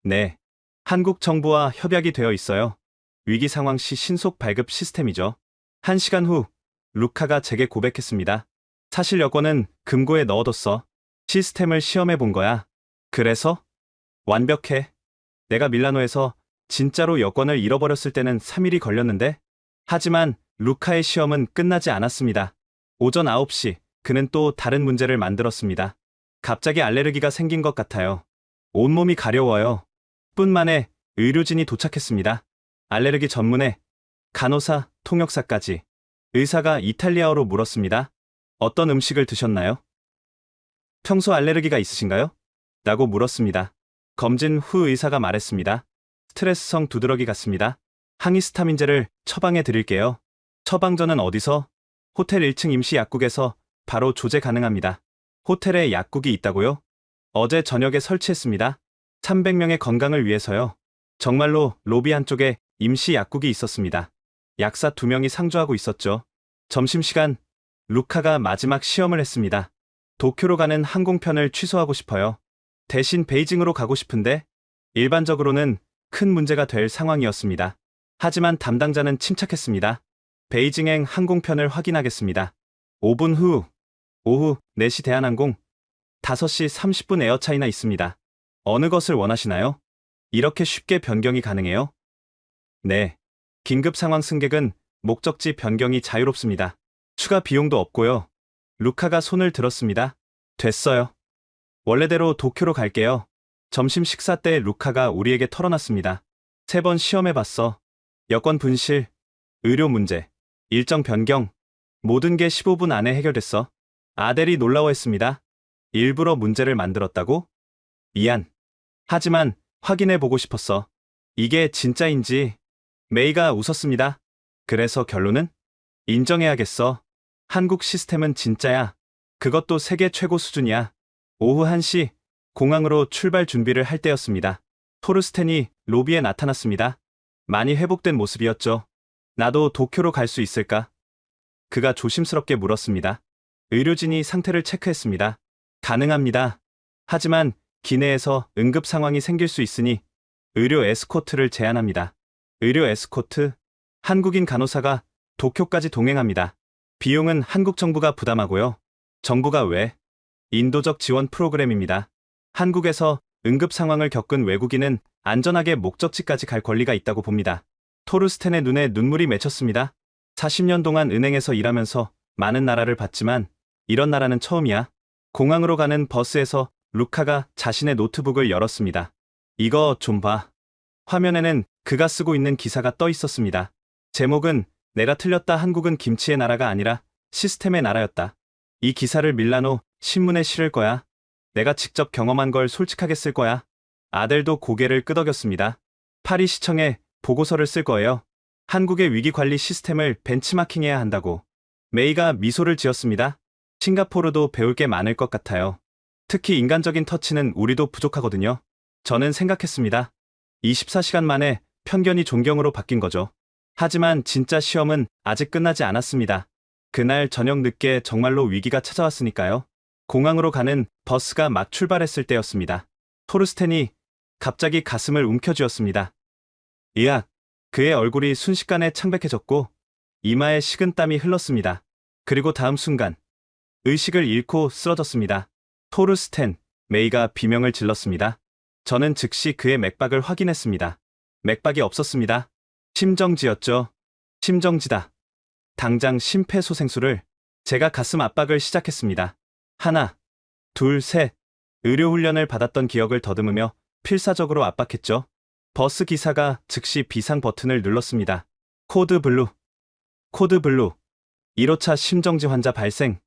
S5: 네. 한국 정부와 협약이 되어 있어요. 위기 상황 시 신속 발급 시스템이죠. 1시간 후 루카가 제게 고백했습니다. 사실 여권은 금고에 넣어뒀어. 시스템을 시험해 본 거야. 그래서? 완벽해. 내가 밀라노에서 진짜로 여권을 잃어버렸을 때는 3일이 걸렸는데. 하지만 루카의 시험은 끝나지 않았습니다. 오전 9시 그는 또 다른 문제를 만들었습니다. 갑자기 알레르기가 생긴 것 같아요. 온몸이 가려워요. 분 만에 의료진이 도착했습니다. 알레르기 전문의 간호사, 통역사까지. 의사가 이탈리아어로 물었습니다. 어떤 음식을 드셨나요? 평소 알레르기가 있으신가요? 라고 물었습니다. 검진 후 의사가 말했습니다. 스트레스성 두드러기 같습니다. 항히스타민제를 처방해 드릴게요. 처방전은 어디서? 호텔 1층 임시 약국에서 바로 조제 가능합니다. 호텔에 약국이 있다고요? 어제 저녁에 설치했습니다. 300명의 건강을 위해서요. 정말로 로비 한쪽에 임시 약국이 있었습니다. 약사 2명이 상주하고 있었죠. 점심시간, 루카가 마지막 시험을 했습니다. 도쿄로 가는 항공편을 취소하고 싶어요. 대신 베이징으로 가고 싶은데 일반적으로는 큰 문제가 될 상황이었습니다. 하지만 담당자는 침착했습니다. 베이징행 항공편을 확인하겠습니다. 5분 후, 오후 4시 대한항공, 5시 30분 에어차이나 있습니다. 어느 것을 원하시나요? 이렇게 쉽게 변경이 가능해요? 네. 긴급 상황 승객은 목적지 변경이 자유롭습니다. 추가 비용도 없고요. 루카가 손을 들었습니다. 됐어요. 원래대로 도쿄로 갈게요. 점심 식사 때 루카가 우리에게 털어놨습니다. 3번 시험해봤어. 여권 분실, 의료 문제, 일정 변경, 모든 게 15분 안에 해결됐어. 아델이 놀라워했습니다. 일부러 문제를 만들었다고? 미안. 하지만 확인해보고 싶었어. 이게 진짜인지. 메이가 웃었습니다. 그래서 결론은? 인정해야겠어. 한국 시스템은 진짜야. 그것도 세계 최고 수준이야. 오후 1시, 공항으로 출발 준비를 할 때였습니다. 토르스텐이 로비에 나타났습니다. 많이 회복된 모습이었죠. 나도 도쿄로 갈 수 있을까? 그가 조심스럽게 물었습니다. 의료진이 상태를 체크했습니다. 가능합니다. 하지만 기내에서 응급 상황이 생길 수 있으니 의료 에스코트를 제안합니다. 의료 에스코트? 한국인 간호사가 도쿄까지 동행합니다. 비용은 한국 정부가 부담하고요. 정부가 왜? 인도적 지원 프로그램입니다. 한국에서 응급 상황을 겪은 외국인은 안전하게 목적지까지 갈 권리가 있다고 봅니다. 토르스텐의 눈에 눈물이 맺혔습니다. 40년 동안 은행에서 일하면서 많은 나라를 봤지만 이런 나라는 처음이야. 공항으로 가는 버스에서 루카가 자신의 노트북을 열었습니다. 이거 좀 봐. 화면에는 그가 쓰고 있는 기사가 떠 있었습니다. 제목은 내가 틀렸다, 한국은 김치의 나라가 아니라 시스템의 나라였다. 이 기사를 밀라노 신문에 실을 거야. 내가 직접 경험한 걸 솔직하게 쓸 거야. 아델도 고개를 끄덕였습니다. 파리 시청에 보고서를 쓸 거예요. 한국의 위기관리 시스템을 벤치마킹해야 한다고. 메이가 미소를 지었습니다. 싱가포르도 배울 게 많을 것 같아요. 특히 인간적인 터치는 우리도 부족하거든요. 저는 생각했습니다. 24시간 만에 편견이 존경으로 바뀐 거죠. 하지만 진짜 시험은 아직 끝나지 않았습니다. 그날 저녁 늦게 정말로 위기가 찾아왔으니까요. 공항으로 가는 버스가 막 출발했을 때였습니다. 토르스텐이 갑자기 가슴을 움켜쥐었습니다. 으악! 그의 얼굴이 순식간에 창백해졌고 이마에 식은땀이 흘렀습니다. 그리고 다음 순간 의식을 잃고 쓰러졌습니다. 토르스텐, 메이가 비명을 질렀습니다. 저는 즉시 그의 맥박을 확인했습니다. 맥박이 없었습니다. 심정지였죠. 심정지다. 당장 심폐소생술을. 제가 가슴 압박을 시작했습니다. 하나, 둘, 셋. 의료훈련을 받았던 기억을 더듬으며 필사적으로 압박했죠. 버스 기사가 즉시 비상 버튼을 눌렀습니다. 코드 블루. 코드 블루. 1호차 심정지 환자 발생.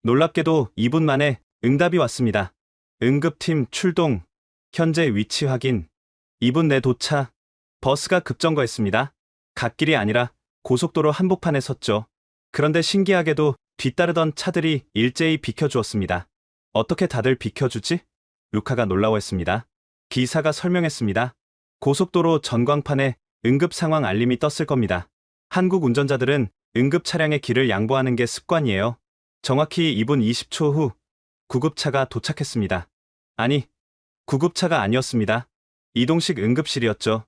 S5: 놀랍게도 2분 만에 응답이 왔습니다. 응급팀 출동. 현재 위치 확인. 2분 내 도착. 버스가 급정거했습니다. 갓길이 아니라 고속도로 한복판에 섰죠. 그런데 신기하게도 뒤따르던 차들이 일제히 비켜주었습니다. 어떻게 다들 비켜주지? 루카가 놀라워했습니다. 기사가 설명했습니다. 고속도로 전광판에 응급 상황 알림이 떴을 겁니다. 한국 운전자들은 응급 차량의 길을 양보하는 게 습관이에요. 정확히 2분 20초 후 구급차가 도착했습니다. 아니, 구급차가 아니었습니다. 이동식 응급실이었죠.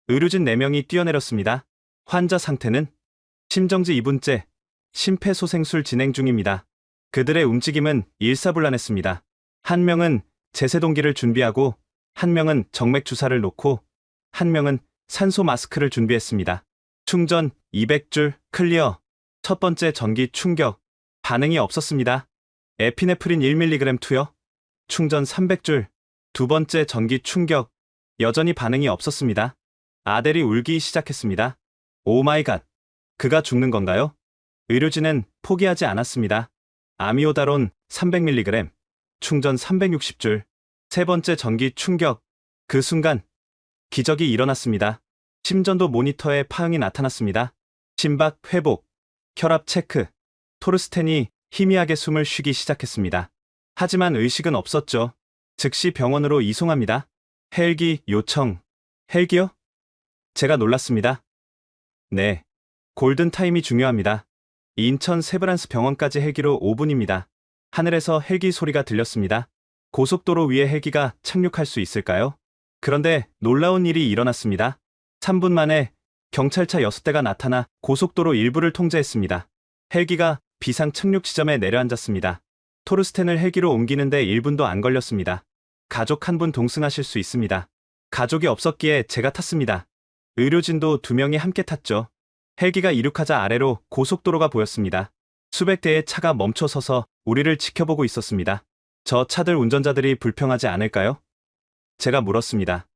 S5: 의료진 4명이 뛰어내렸습니다. 환자 상태는 심정지 2분째, 심폐소생술 진행 중입니다. 그들의 움직임은 일사불란했습니다. 한 명은 제세동기를 준비하고, 한 명은 정맥 주사를 놓고, 한 명은 산소 마스크를 준비했습니다. 충전 200줄 클리어. 첫 번째 전기 충격. 반응이 없었습니다. 에피네프린 1mg 투여. 충전 300줄. 두 번째 전기 충격. 여전히 반응이 없었습니다. 아델이 울기 시작했습니다. 오 마이 갓. 그가 죽는 건가요? 의료진은 포기하지 않았습니다. 아미오다론 300mg. 충전 360줄. 세 번째 전기 충격. 그 순간 기적이 일어났습니다. 심전도 모니터에 파응이 나타났습니다. 심박 회복. 혈압 체크. 토르스텐이 희미하게 숨을 쉬기 시작했습니다. 하지만 의식은 없었죠. 즉시 병원으로 이송합니다. 헬기 요청. 헬기요? 제가 놀랐습니다. 네. 골든타임이 중요합니다. 인천 세브란스 병원까지 헬기로 5분입니다. 하늘에서 헬기 소리가 들렸습니다. 고속도로 위에 헬기가 착륙할 수 있을까요? 그런데 놀라운 일이 일어났습니다. 3분 만에 경찰차 6대가 나타나 고속도로 일부를 통제했습니다. 헬기가 비상 착륙 지점에 내려앉았습니다. 토르스텐을 헬기로 옮기는데 1분도 안 걸렸습니다. 가족 한 분 동승하실 수 있습니다. 가족이 없었기에 제가 탔습니다. 의료진도 2명이 함께 탔죠. 헬기가 이륙하자 아래로 고속도로가 보였습니다. 수백 대의 차가 멈춰 서서 우리를 지켜보고 있었습니다. 저 차들 운전자들이 불평하지 않을까요? 제가 물었습니다.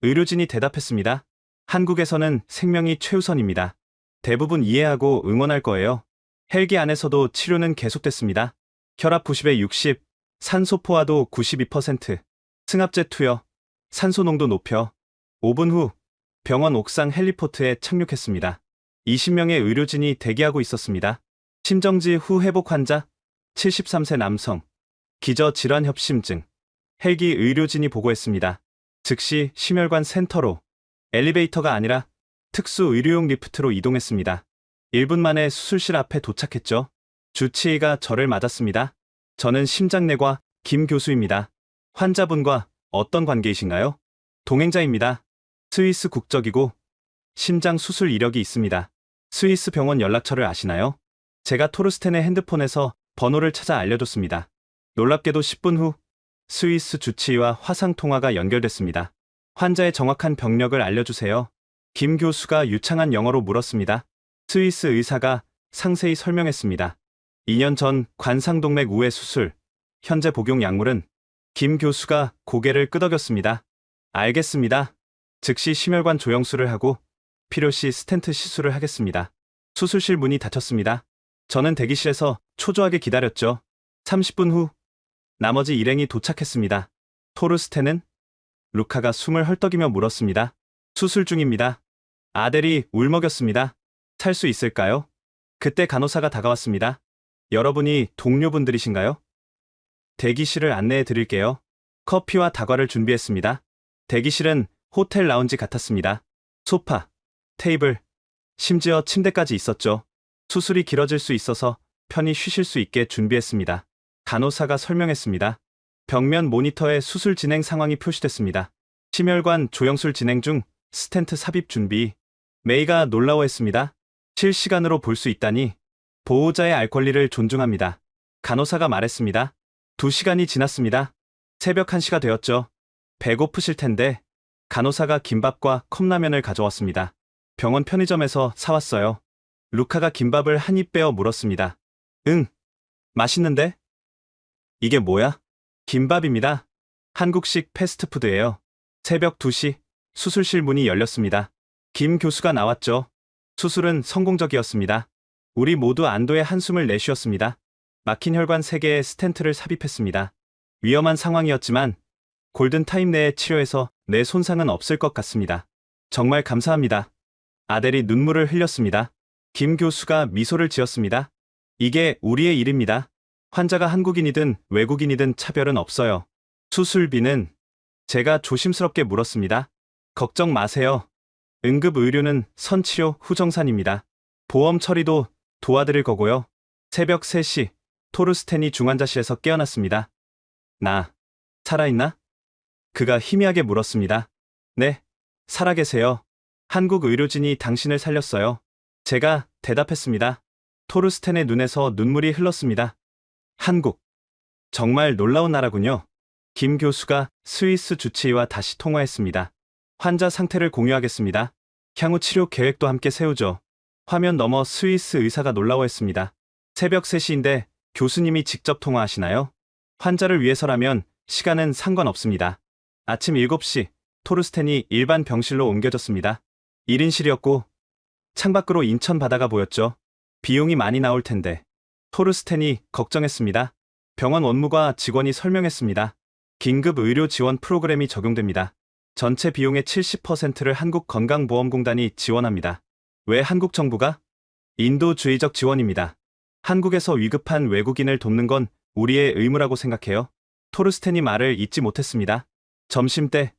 S5: 의료진이 대답했습니다. 한국에서는 생명이 최우선입니다. 대부분 이해하고 응원할 거예요. 헬기 안에서도 치료는 계속됐습니다. 혈압 90에 60, 산소 포화도 92%, 승합제 투여, 산소 농도 높여 5분 후 병원 옥상 헬리포트에 착륙했습니다. 20명의 의료진이 대기하고 있었습니다. 심정지 후 회복 환자, 73세 남성, 기저질환협심증, 헬기 의료진이 보고했습니다. 즉시 심혈관 센터로 엘리베이터가 아니라 특수 의료용 리프트로 이동했습니다. 1분 만에 수술실 앞에 도착했죠. 주치의가 저를 맞았습니다. 저는 심장내과 김 교수입니다. 환자분과 어떤 관계이신가요? 동행자입니다. 스위스 국적이고 심장 수술 이력이 있습니다. 스위스 병원 연락처를 아시나요? 제가 토르스텐의 핸드폰에서 번호를 찾아 알려줬습니다. 놀랍게도 10분 후 스위스 주치의와 화상통화가 연결됐습니다. 환자의 정확한 병력을 알려주세요. 김 교수가 유창한 영어로 물었습니다. 스위스 의사가 상세히 설명했습니다. 2년 전 관상동맥 우회 수술, 현재 복용 약물은 김 교수가 고개를 끄덕였습니다. 알겠습니다. 즉시 심혈관 조영술을 하고 필요시 스텐트 시술을 하겠습니다. 수술실 문이 닫혔습니다. 저는 대기실에서 초조하게 기다렸죠. 30분 후 나머지 일행이 도착했습니다. 토르스텐은? 루카가 숨을 헐떡이며 물었습니다. 수술 중입니다. 아델이 울먹였습니다. 살 수 있을까요? 그때 간호사가 다가왔습니다. 여러분이 동료분들이신가요? 대기실을 안내해 드릴게요. 커피와 다과를 준비했습니다. 대기실은 호텔 라운지 같았습니다. 소파, 테이블, 심지어 침대까지 있었죠. 수술이 길어질 수 있어서 편히 쉬실 수 있게 준비했습니다. 간호사가 설명했습니다. 벽면 모니터에 수술 진행 상황이 표시됐습니다. 심혈관 조영술 진행 중, 스텐트 삽입 준비. 메이가 놀라워했습니다. 실시간으로 볼 수 있다니. 보호자의 알 권리를 존중합니다. 간호사가 말했습니다. 2시간이 지났습니다. 새벽 1시가 되었죠. 배고프실 텐데 간호사가 김밥과 컵라면을 가져왔습니다. 병원 편의점에서 사왔어요. 루카가 김밥을 한 입 빼어 물었습니다. 응, 맛있는데? 이게 뭐야? 김밥입니다. 한국식 패스트푸드예요. 새벽 2시, 수술실 문이 열렸습니다. 김 교수가 나왔죠. 수술은 성공적이었습니다. 우리 모두 안도의 한숨을 내쉬었습니다. 막힌 혈관 3개의 스텐트를 삽입했습니다. 위험한 상황이었지만 골든타임 내에 치료해서 내 손상은 없을 것 같습니다. 정말 감사합니다. 아델이 눈물을 흘렸습니다. 김 교수가 미소를 지었습니다. 이게 우리의 일입니다. 환자가 한국인이든 외국인이든 차별은 없어요. 수술비는? 제가 조심스럽게 물었습니다. 걱정 마세요. 응급의료는 선치료 후정산입니다. 보험 처리도 도와드릴 거고요. 새벽 3시, 토르스텐이 중환자실에서 깨어났습니다. 나, 살아있나? 그가 희미하게 물었습니다. 네, 살아계세요. 한국 의료진이 당신을 살렸어요. 제가 대답했습니다. 토르스텐의 눈에서 눈물이 흘렀습니다. 한국. 정말 놀라운 나라군요. 김 교수가 스위스 주치의와 다시 통화했습니다. 환자 상태를 공유하겠습니다. 향후 치료 계획도 함께 세우죠. 화면 너머 스위스 의사가 놀라워했습니다. 새벽 3시인데 교수님이 직접 통화하시나요? 환자를 위해서라면 시간은 상관없습니다. 아침 7시, 토르스텐이 일반 병실로 옮겨졌습니다. 1인실이었고 창밖으로 인천 바다가 보였죠. 비용이 많이 나올 텐데. 토르스텐이 걱정했습니다. 병원 원무과 직원이 설명했습니다. 긴급 의료 지원 프로그램이 적용됩니다. 전체 비용의 70%를 한국건강보험공단이 지원합니다. 왜 한국 정부가? 인도주의적 지원입니다. 한국에서 위급한 외국인을 돕는 건 우리의 의무라고 생각해요. 토르스텐이 말을 잇지 못했습니다. 점심때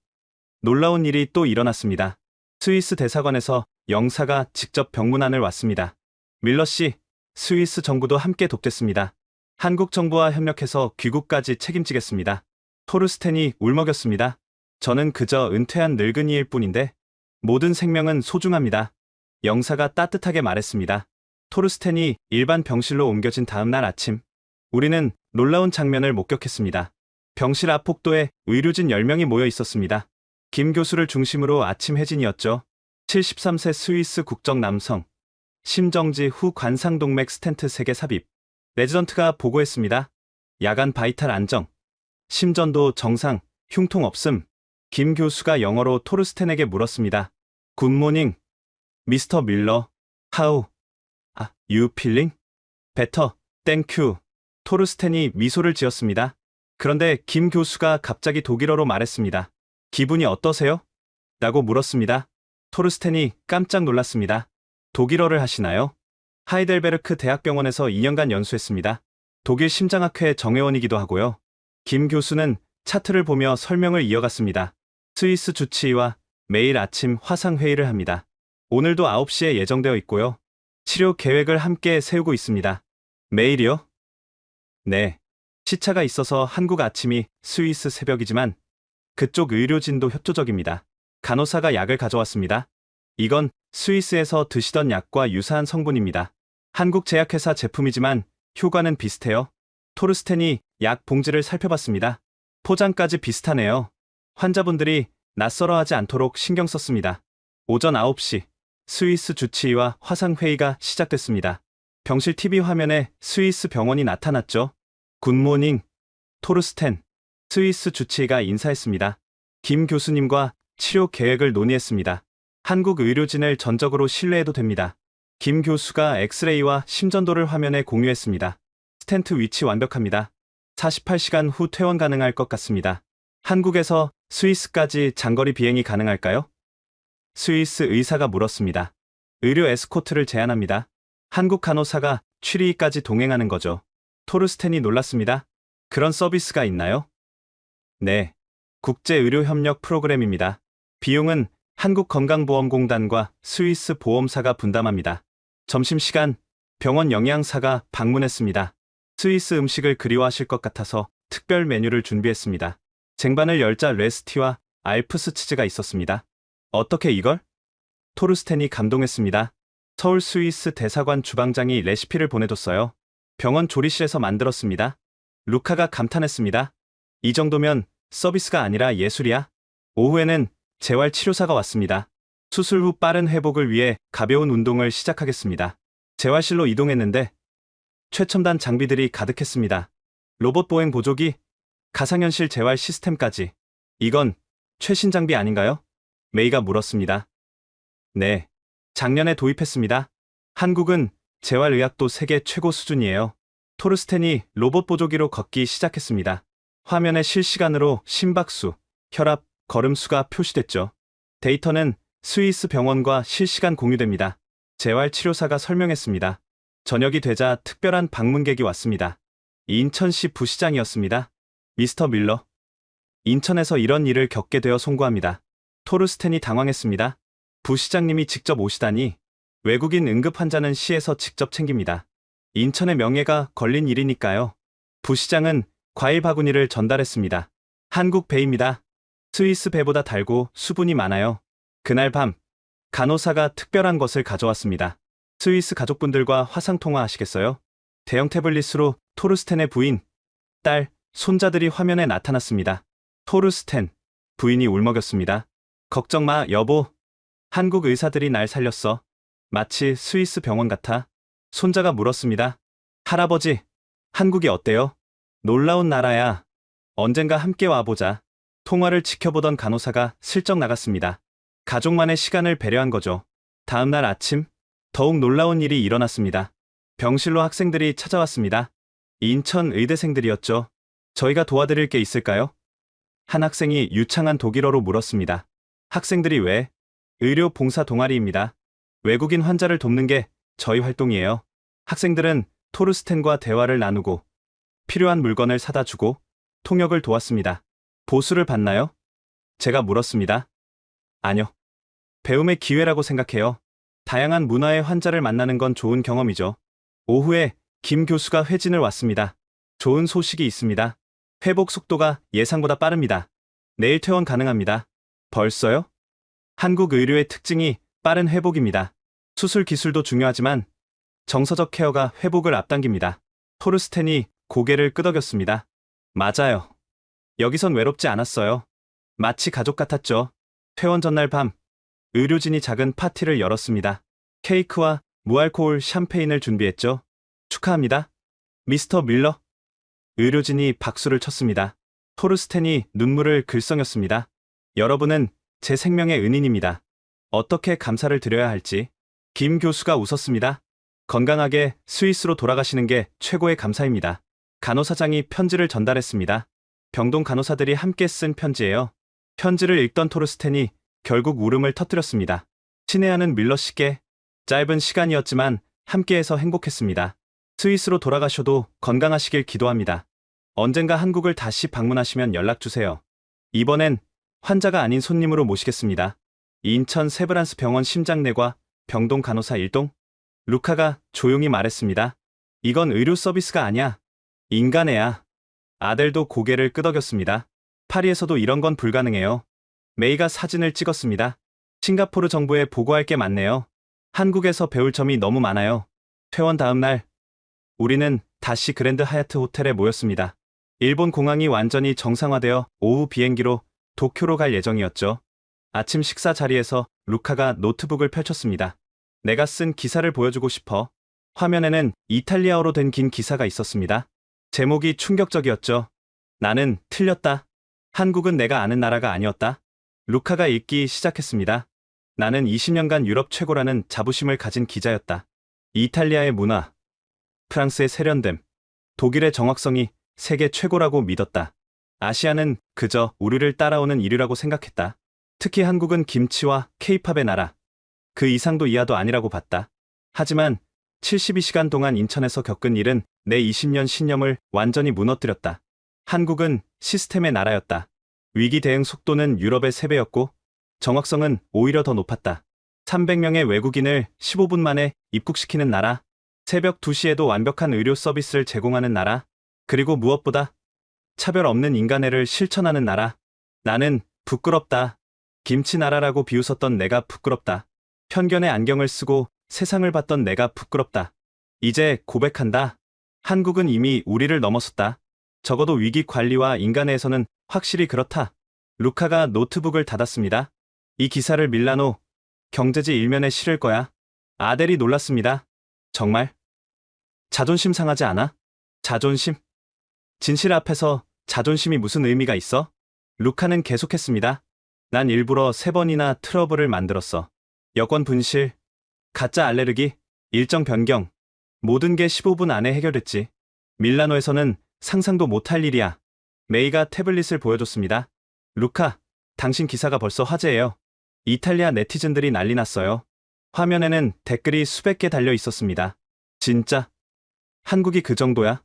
S5: 놀라운 일이 또 일어났습니다. 스위스 대사관에서 영사가 직접 병문안을 왔습니다. 밀러 씨, 스위스 정부도 함께 돕겠습니다. 한국 정부와 협력해서 귀국까지 책임지겠습니다. 토르스텐이 울먹였습니다. 저는 그저 은퇴한 늙은이일 뿐인데 모든 생명은 소중합니다. 영사가 따뜻하게 말했습니다. 토르스텐이 일반 병실로 옮겨진 다음 날 아침, 우리는 놀라운 장면을 목격했습니다. 병실 앞 복도에 의료진 10명이 모여 있었습니다. 김 교수를 중심으로 아침 해진이었죠. 73세 스위스 국적 남성, 심정지 후 관상동맥 스텐트 3개 삽입. 레지던트가 보고했습니다. 야간 바이탈 안정, 심전도 정상, 흉통 없음. 김 교수가 영어로 토르스텐에게 물었습니다. 굿모닝, 미스터 밀러. How? You feeling? Better, thank you. 토르스텐이 미소를 지었습니다. 그런데 김 교수가 갑자기 독일어로 말했습니다. 기분이 어떠세요? 라고 물었습니다. 토르스텐이 깜짝 놀랐습니다. 독일어를 하시나요? 하이델베르크 대학병원에서 2년간 연수했습니다. 독일 심장학회 정회원이기도 하고요. 김 교수는 차트를 보며 설명을 이어갔습니다. 스위스 주치의와 매일 아침 화상회의를 합니다. 오늘도 9시에 예정되어 있고요. 치료 계획을 함께 세우고 있습니다. 매일이요? 네. 시차가 있어서 한국 아침이 스위스 새벽이지만 그쪽 의료진도 협조적입니다. 간호사가 약을 가져왔습니다. 이건 스위스에서 드시던 약과 유사한 성분입니다. 한국 제약회사 제품이지만 효과는 비슷해요. 토르스텐이 약 봉지를 살펴봤습니다. 포장까지 비슷하네요. 환자분들이 낯설어하지 않도록 신경 썼습니다. 오전 9시 스위스 주치의와 화상회의가 시작됐습니다. 병실 TV 화면에 스위스 병원이 나타났죠. 굿모닝, 토르스텐. 스위스 주치의가 인사했습니다. 김 교수님과 치료 계획을 논의했습니다. 한국 의료진을 전적으로 신뢰해도 됩니다. 김 교수가 엑스레이와 심전도를 화면에 공유했습니다. 스텐트 위치 완벽합니다. 48시간 후 퇴원 가능할 것 같습니다. 한국에서 스위스까지 장거리 비행이 가능할까요? 스위스 의사가 물었습니다. 의료 에스코트를 제안합니다. 한국 간호사가 취리까지 동행하는 거죠. 토르스텐이 놀랐습니다. 그런 서비스가 있나요? 네. 국제의료협력 프로그램입니다. 비용은 한국건강보험공단과 스위스 보험사가 분담합니다. 점심시간 병원 영양사가 방문했습니다. 스위스 음식을 그리워하실 것 같아서 특별 메뉴를 준비했습니다. 쟁반을 열자 레스티와 알프스 치즈가 있었습니다. 어떻게 이걸? 토르스텐이 감동했습니다. 서울 스위스 대사관 주방장이 레시피를 보내줬어요. 병원 조리실에서 만들었습니다. 루카가 감탄했습니다. 이 정도면 서비스가 아니라 예술이야. 오후에는 재활치료사가 왔습니다. 수술 후 빠른 회복을 위해 가벼운 운동을 시작하겠습니다. 재활실로 이동했는데 최첨단 장비들이 가득했습니다. 로봇 보행 보조기, 가상현실 재활 시스템까지. 이건 최신 장비 아닌가요? 메이가 물었습니다. 네, 작년에 도입했습니다. 한국은 재활의학도 세계 최고 수준이에요. 토르스텐이 로봇 보조기로 걷기 시작했습니다. 화면에 실시간으로 심박수, 혈압, 걸음수가 표시됐죠. 데이터는 스위스 병원과 실시간 공유됩니다. 재활치료사가 설명했습니다. 저녁이 되자 특별한 방문객이 왔습니다. 인천시 부시장이었습니다. 미스터 밀러. 인천에서 이런 일을 겪게 되어 송구합니다. 토르스텐이 당황했습니다. 부시장님이 직접 오시다니. 외국인 응급 환자는 시에서 직접 챙깁니다. 인천의 명예가 걸린 일이니까요. 부시장은 과일 바구니를 전달했습니다. 한국 배입니다. 스위스 배보다 달고 수분이 많아요. 그날 밤 간호사가 특별한 것을 가져왔습니다. 스위스 가족분들과 화상통화 하시겠어요? 대형 태블릿으로 토르스텐의 부인, 딸, 손자들이 화면에 나타났습니다. 토르스텐, 부인이 울먹였습니다. 걱정 마, 여보. 한국 의사들이 날 살렸어. 마치 스위스 병원 같아. 손자가 물었습니다. 할아버지, 한국이 어때요? 놀라운 나라야. 언젠가 함께 와보자. 통화를 지켜보던 간호사가 슬쩍 나갔습니다. 가족만의 시간을 배려한 거죠. 다음 날 아침, 더욱 놀라운 일이 일어났습니다. 병실로 학생들이 찾아왔습니다. 인천 의대생들이었죠. 저희가 도와드릴 게 있을까요? 한 학생이 유창한 독일어로 물었습니다. 학생들이 왜? 의료 봉사 동아리입니다. 외국인 환자를 돕는 게 저희 활동이에요. 학생들은 토르스텐과 대화를 나누고 필요한 물건을 사다 주고 통역을 도왔습니다. 보수를 받나요? 제가 물었습니다. 아니요. 배움의 기회라고 생각해요. 다양한 문화의 환자를 만나는 건 좋은 경험이죠. 오후에 김 교수가 회진을 왔습니다. 좋은 소식이 있습니다. 회복 속도가 예상보다 빠릅니다. 내일 퇴원 가능합니다. 벌써요? 한국 의료의 특징이 빠른 회복입니다. 수술 기술도 중요하지만 정서적 케어가 회복을 앞당깁니다. 토르스텐이 고개를 끄덕였습니다. 맞아요. 여기선 외롭지 않았어요. 마치 가족 같았죠. 퇴원 전날 밤, 의료진이 작은 파티를 열었습니다. 케이크와 무알코올 샴페인을 준비했죠. 축하합니다. 미스터 밀러. 의료진이 박수를 쳤습니다. 토르스텐이 눈물을 글썽였습니다. 여러분은 제 생명의 은인입니다. 어떻게 감사를 드려야 할지. 김 교수가 웃었습니다. 건강하게 스위스로 돌아가시는 게 최고의 감사입니다. 간호사장이 편지를 전달했습니다. 병동 간호사들이 함께 쓴 편지예요. 편지를 읽던 토르스텐이 결국 울음을 터뜨렸습니다. 친애하는 밀러 씨께 짧은 시간이었지만 함께해서 행복했습니다. 스위스로 돌아가셔도 건강하시길 기도합니다. 언젠가 한국을 다시 방문하시면 연락주세요. 이번엔 환자가 아닌 손님으로 모시겠습니다. 인천 세브란스 병원 심장내과 병동 간호사 일동. 루카가 조용히 말했습니다. 이건 의료 서비스가 아니야. 인간애야. 아델도 고개를 끄덕였습니다. 파리에서도 이런 건 불가능해요. 메이가 사진을 찍었습니다. 싱가포르 정부에 보고할 게 많네요. 한국에서 배울 점이 너무 많아요. 퇴원 다음 날, 우리는 다시 그랜드 하얏트 호텔에 모였습니다. 일본 공항이 완전히 정상화되어 오후 비행기로 도쿄로 갈 예정이었죠. 아침 식사 자리에서 루카가 노트북을 펼쳤습니다. 내가 쓴 기사를 보여주고 싶어. 화면에는 이탈리아어로 된 긴 기사가 있었습니다. 제목이 충격적이었죠. 나는 틀렸다. 한국은 내가 아는 나라가 아니었다. 루카가 읽기 시작했습니다. 나는 20년간 유럽 최고라는 자부심을 가진 기자였다. 이탈리아의 문화, 프랑스의 세련됨, 독일의 정확성이 세계 최고라고 믿었다. 아시아는 그저 우리를 따라오는 이류라고 생각했다. 특히 한국은 김치와 케이팝의 나라, 그 이상도 이하도 아니라고 봤다. 하지만 72시간 동안 인천에서 겪은 일은 내 20년 신념을 완전히 무너뜨렸다. 한국은 시스템의 나라였다. 위기 대응 속도는 유럽의 3배였고 정확성은 오히려 더 높았다. 300명의 외국인을 15분 만에 입국시키는 나라, 새벽 2시에도 완벽한 의료 서비스를 제공하는 나라, 그리고 무엇보다 차별 없는 인간애를 실천하는 나라. 나는 부끄럽다. 김치 나라라고 비웃었던 내가 부끄럽다. 편견의 안경을 쓰고 세상을 봤던 내가 부끄럽다. 이제 고백한다. 한국은 이미 우리를 넘어섰다. 적어도 위기 관리와 인간애에서는 확실히 그렇다. 루카가 노트북을 닫았습니다. 이 기사를 밀라노 경제지 일면에 실을 거야. 아델이 놀랐습니다. 정말? 자존심 상하지 않아? 자존심? 진실 앞에서 자존심이 무슨 의미가 있어? 루카는 계속했습니다. 난 일부러 3번이나 트러블을 만들었어. 여권 분실, 가짜 알레르기, 일정 변경. 모든 게 15분 안에 해결됐지. 밀라노에서는 상상도 못할 일이야. 메이가 태블릿을 보여줬습니다. 루카, 당신 기사가 벌써 화제예요. 이탈리아 네티즌들이 난리 났어요. 화면에는 댓글이 수백 개 달려 있었습니다. 진짜? 한국이 그 정도야?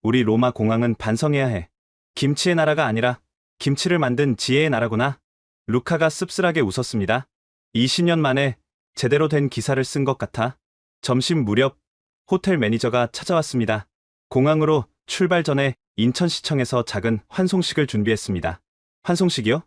S5: 우리 로마 공항은 반성해야 해. 김치의 나라가 아니라 김치를 만든 지혜의 나라구나. 루카가 씁쓸하게 웃었습니다. 20년 만에 제대로 된 기사를 쓴 것 같아. 점심 무렵 호텔 매니저가 찾아왔습니다. 공항으로 출발 전에 인천시청에서 작은 환송식을 준비했습니다. 환송식이요?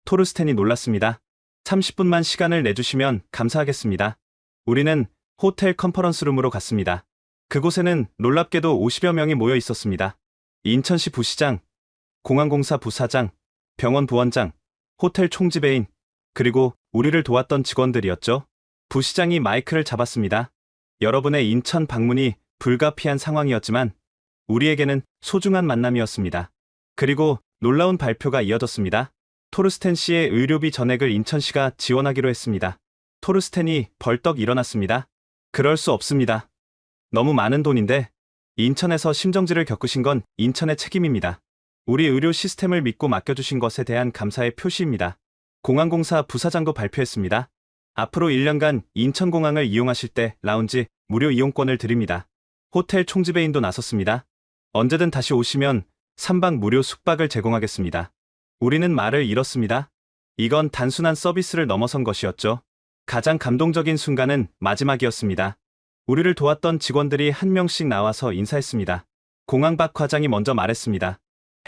S5: 토르스텐이 놀랐습니다. 30분만 시간을 내주시면 감사하겠습니다. 우리는 호텔 컨퍼런스룸으로 갔습니다. 그곳에는 놀랍게도 50여 명이 모여 있었습니다. 인천시 부시장, 공항공사 부사장, 병원 부원장, 호텔 총지배인, 그리고 우리를 도왔던 직원들이었죠. 부시장이 마이크를 잡았습니다. 여러분의 인천 방문이 불가피한 상황이었지만 우리에게는 소중한 만남이었습니다. 그리고 놀라운 발표가 이어졌습니다. 토르스텐 씨의 의료비 전액을 인천시가 지원하기로 했습니다. 토르스텐이 벌떡 일어났습니다. 그럴 수 없습니다. 너무 많은 돈인데 인천에서 심정지를 겪으신 건 인천의 책임입니다. 우리 의료 시스템을 믿고 맡겨주신 것에 대한 감사의 표시입니다. 공항공사 부사장도 발표했습니다. 앞으로 1년간 인천공항을 이용하실 때 라운지 무료 이용권을 드립니다. 호텔 총지배인도 나섰습니다. 언제든 다시 오시면 3박 무료 숙박을 제공하겠습니다. 우리는 말을 잃었습니다. 이건 단순한 서비스를 넘어선 것이었죠. 가장 감동적인 순간은 마지막이었습니다. 우리를 도왔던 직원들이 한 명씩 나와서 인사했습니다. 공항 박 과장이 먼저 말했습니다.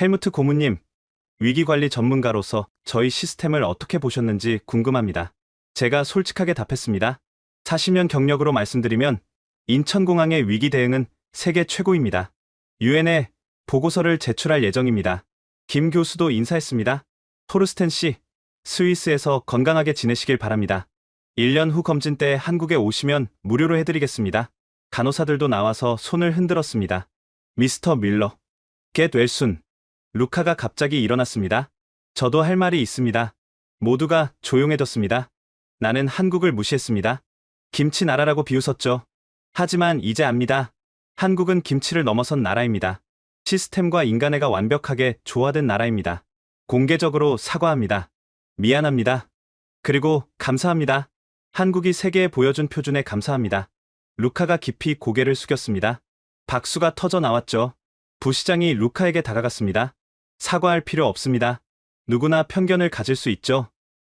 S5: 헬무트 고문님, 위기관리 전문가로서 저희 시스템을 어떻게 보셨는지 궁금합니다. 제가 솔직하게 답했습니다. 40년 경력으로 말씀드리면 인천공항의 위기 대응은 세계 최고입니다. 유엔에 보고서를 제출할 예정입니다. 김 교수도 인사했습니다. 토르스텐 씨, 스위스에서 건강하게 지내시길 바랍니다. 1년 후 검진 때 한국에 오시면 무료로 해드리겠습니다. 간호사들도 나와서 손을 흔들었습니다. 미스터 밀러, get well soon. 루카가 갑자기 일어났습니다. 저도 할 말이 있습니다. 모두가 조용해졌습니다. 나는 한국을 무시했습니다. 김치 나라라고 비웃었죠. 하지만 이제 압니다. 한국은 김치를 넘어선 나라입니다. 시스템과 인간애가 완벽하게 조화된 나라입니다. 공개적으로 사과합니다. 미안합니다. 그리고 감사합니다. 한국이 세계에 보여준 표준에 감사합니다. 루카가 깊이 고개를 숙였습니다. 박수가 터져 나왔죠. 부시장이 루카에게 다가갔습니다. 사과할 필요 없습니다. 누구나 편견을 가질 수 있죠.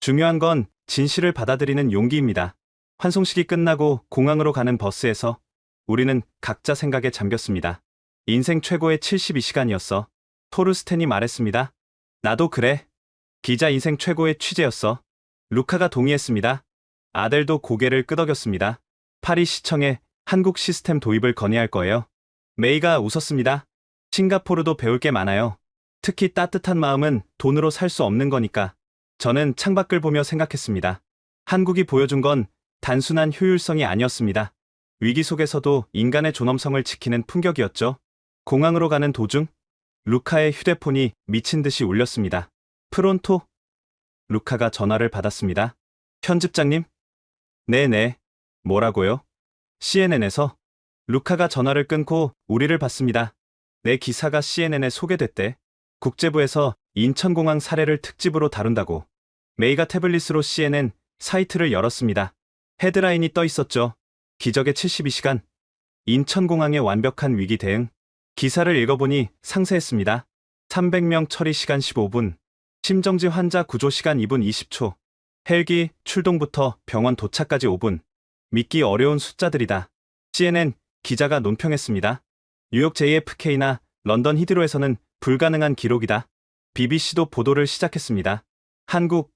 S5: 중요한 건 진실을 받아들이는 용기입니다. 환송식이 끝나고 공항으로 가는 버스에서 우리는 각자 생각에 잠겼습니다. 인생 최고의 72시간이었어. 토르스텐이 말했습니다. 나도 그래. 기자 인생 최고의 취재였어. 루카가 동의했습니다. 아델도 고개를 끄덕였습니다. 파리 시청에 한국 시스템 도입을 건의할 거예요. 메이가 웃었습니다. 싱가포르도 배울 게 많아요. 특히 따뜻한 마음은 돈으로 살 수 없는 거니까. 저는 창밖을 보며 생각했습니다. 한국이 보여준 건 단순한 효율성이 아니었습니다. 위기 속에서도 인간의 존엄성을 지키는 품격이었죠. 공항으로 가는 도중 루카의 휴대폰이 미친 듯이 울렸습니다. 프론토? 루카가 전화를 받았습니다. 편집장님? 네네. 뭐라고요? CNN에서? 루카가 전화를 끊고 우리를 봤습니다. 내 기사가 CNN에 소개됐대. 국제부에서 인천공항 사례를 특집으로 다룬다고. 메이가 태블릿으로 CNN 사이트를 열었습니다. 헤드라인이 떠 있었죠. 기적의 72시간. 인천공항의 완벽한 위기 대응. 기사를 읽어보니 상세했습니다. 300명 처리 시간 15분. 심정지 환자 구조 시간 2분 20초. 헬기 출동부터 병원 도착까지 5분. 믿기 어려운 숫자들이다. CNN 기자가 논평했습니다. 뉴욕 JFK나 런던 히드로에서는 불가능한 기록이다. BBC도 보도를 시작했습니다. 한국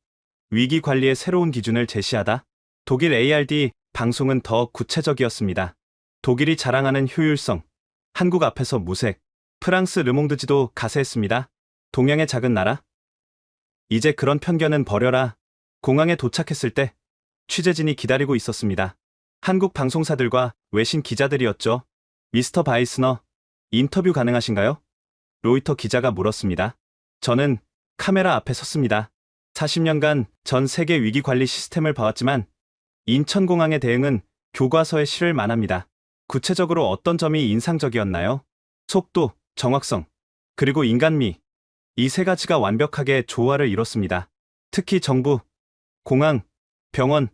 S5: 위기 관리의 새로운 기준을 제시하다. 독일 ARD 방송은 더 구체적이었습니다. 독일이 자랑하는 효율성. 한국 앞에서 무색. 프랑스 르몽드지도 가세했습니다. 동양의 작은 나라? 이제 그런 편견은 버려라. 공항에 도착했을 때 취재진이 기다리고 있었습니다. 한국 방송사들과 외신 기자들이었죠. 미스터 바이스너, 인터뷰 가능하신가요? 로이터 기자가 물었습니다. 저는 카메라 앞에 섰습니다. 40년간 전 세계 위기관리 시스템을 봐왔지만 인천공항의 대응은 교과서에 실을 만합니다. 구체적으로 어떤 점이 인상적이었나요? 속도, 정확성, 그리고 인간미. 이 세 가지가 완벽하게 조화를 이뤘습니다. 특히 정부, 공항, 병원,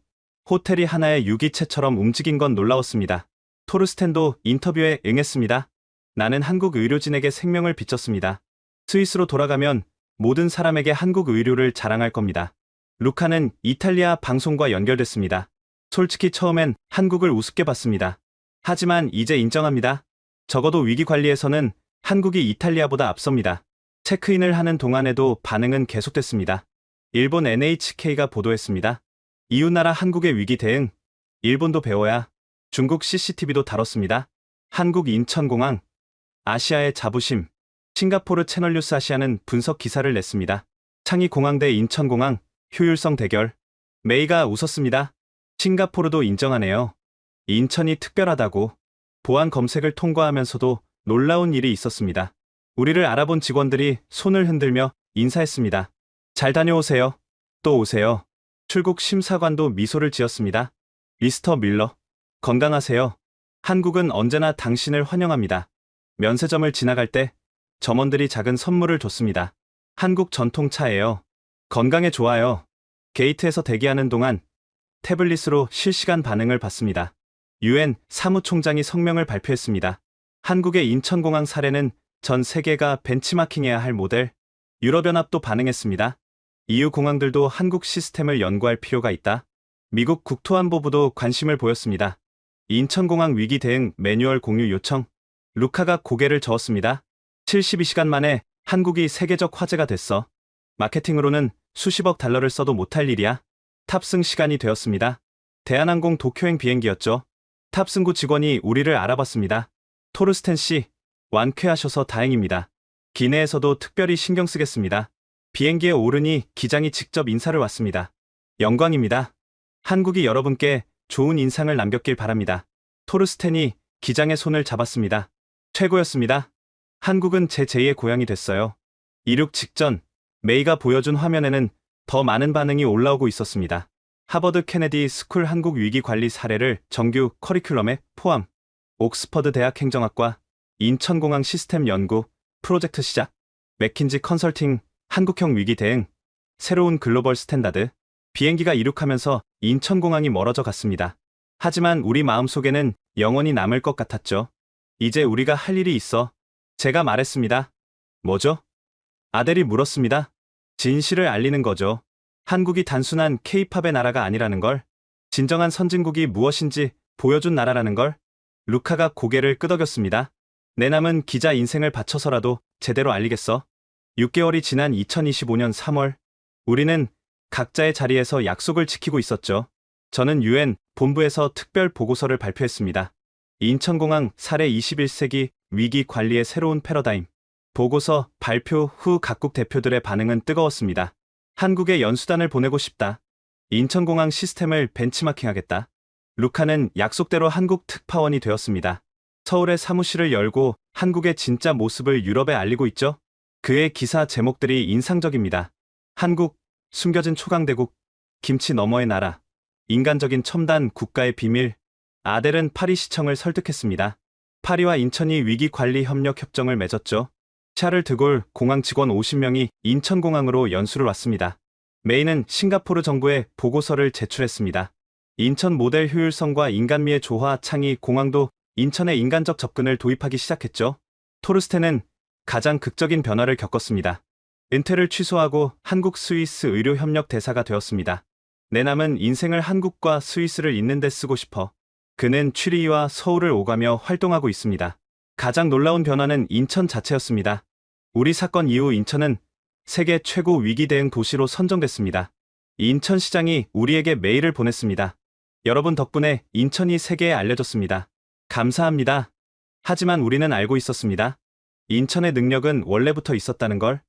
S5: 호텔이 하나의 유기체처럼 움직인 건 놀라웠습니다. 토르스텐도 인터뷰에 응했습니다. 나는 한국 의료진에게 생명을 비쳤습니다. 스위스로 돌아가면 모든 사람에게 한국 의료를 자랑할 겁니다. 루카는 이탈리아 방송과 연결됐습니다. 솔직히 처음엔 한국을 우습게 봤습니다. 하지만 이제 인정합니다. 적어도 위기 관리에서는 한국이 이탈리아보다 앞섭니다. 체크인을 하는 동안에도 반응은 계속됐습니다. 일본 NHK가 보도했습니다. 이웃나라 한국의 위기 대응. 일본도 배워야. 중국 CCTV도 다뤘습니다. 한국 인천공항. 아시아의 자부심. 싱가포르 채널뉴스 아시아는 분석 기사를 냈습니다. 창의 공항 대 인천공항. 효율성 대결. 메이가 웃었습니다. 싱가포르도 인정하네요. 인천이 특별하다고. 보안 검색을 통과하면서도 놀라운 일이 있었습니다. 우리를 알아본 직원들이 손을 흔들며 인사했습니다. 잘 다녀오세요. 또 오세요. 출국 심사관도 미소를 지었습니다. 미스터 밀러, 건강하세요. 한국은 언제나 당신을 환영합니다. 면세점을 지나갈 때 점원들이 작은 선물을 줬습니다. 한국 전통차예요. 건강에 좋아요. 게이트에서 대기하는 동안 태블릿으로 실시간 반응을 봤습니다. UN 사무총장이 성명을 발표했습니다. 한국의 인천공항 사례는 전 세계가 벤치마킹해야 할 모델. 유럽연합도 반응했습니다. EU 공항들도 한국 시스템을 연구할 필요가 있다. 미국 국토안보부도 관심을 보였습니다. 인천공항 위기 대응 매뉴얼 공유 요청. 루카가 고개를 저었습니다. 72시간 만에 한국이 세계적 화제가 됐어. 마케팅으로는 수십억 달러를 써도 못할 일이야. 탑승 시간이 되었습니다. 대한항공 도쿄행 비행기였죠. 탑승구 직원이 우리를 알아봤습니다. 토르스텐 씨, 완쾌하셔서 다행입니다. 기내에서도 특별히 신경 쓰겠습니다. 비행기에 오르니 기장이 직접 인사를 왔습니다. 영광입니다. 한국이 여러분께 좋은 인상을 남겼길 바랍니다. 토르스텐이 기장의 손을 잡았습니다. 최고였습니다. 한국은 제 제2의 고향이 됐어요. 이륙 직전 메이가 보여준 화면에는 더 많은 반응이 올라오고 있었습니다. 하버드 케네디 스쿨 한국 위기 관리 사례를 정규 커리큘럼에 포함, 옥스퍼드 대학 행정학과, 인천공항 시스템 연구, 프로젝트 시작, 맥킨지 컨설팅, 한국형 위기 대응, 새로운 글로벌 스탠다드, 비행기가 이륙하면서 인천공항이 멀어져 갔습니다. 하지만 우리 마음속에는 영원히 남을 것 같았죠. 이제 우리가 할 일이 있어. 제가 말했습니다. 뭐죠? 아델이 물었습니다. 진실을 알리는 거죠. 한국이 단순한 K-팝의 나라가 아니라는 걸, 진정한 선진국이 무엇인지 보여준 나라라는 걸. 루카가 고개를 끄덕였습니다. 내 남은 기자 인생을 바쳐서라도 제대로 알리겠어. 6개월이 지난 2025년 3월, 우리는 각자의 자리에서 약속을 지키고 있었죠. 저는 UN 본부에서 특별 보고서를 발표했습니다. 인천공항 사례 21세기 위기 관리의 새로운 패러다임. 보고서 발표 후 각국 대표들의 반응은 뜨거웠습니다. 한국에 연수단을 보내고 싶다. 인천공항 시스템을 벤치마킹하겠다. 루카는 약속대로 한국 특파원이 되었습니다. 서울에 사무실을 열고 한국의 진짜 모습을 유럽에 알리고 있죠. 그의 기사 제목들이 인상적입니다. 한국, 숨겨진 초강대국, 김치 너머의 나라, 인간적인 첨단 국가의 비밀. 아델은 파리시청을 설득했습니다. 파리와 인천이 위기관리 협력 협정을 맺었죠. 샤를 드골 공항 직원 50명이 인천공항으로 연수를 왔습니다. 메이는 싱가포르 정부에 보고서를 제출했습니다. 인천 모델 효율성과 인간미의 조화 창의 공항도 인천에 인간적 접근을 도입하기 시작했죠. 토르스텐은 가장 극적인 변화를 겪었습니다. 은퇴를 취소하고 한국 스위스 의료 협력 대사가 되었습니다. 내 남은 인생을 한국과 스위스를 잇는 데 쓰고 싶어. 그는 취리히와 서울을 오가며 활동하고 있습니다. 가장 놀라운 변화는 인천 자체였습니다. 우리 사건 이후 인천은 세계 최고 위기 대응 도시로 선정됐습니다. 인천시장이 우리에게 메일을 보냈습니다. 여러분 덕분에 인천이 세계에 알려졌습니다. 감사합니다. 하지만 우리는 알고 있었습니다. 인천의 능력은 원래부터 있었다는 걸.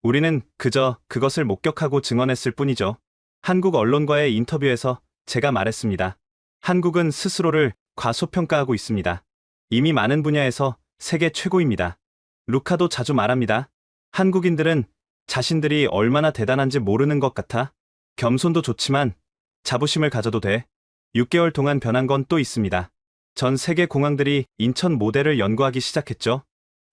S5: 우리는 그저 그것을 목격하고 증언했을 뿐이죠. 한국 언론과의 인터뷰에서 제가 말했습니다. 한국은 스스로를 과소평가하고 있습니다. 이미 많은 분야에서 세계 최고입니다. 루카도 자주 말합니다. 한국인들은 자신들이 얼마나 대단한지 모르는 것 같아. 겸손도 좋지만 자부심을 가져도 돼. 6개월 동안 변한 건 또 있습니다. 전 세계 공항들이 인천 모델을 연구하기 시작했죠.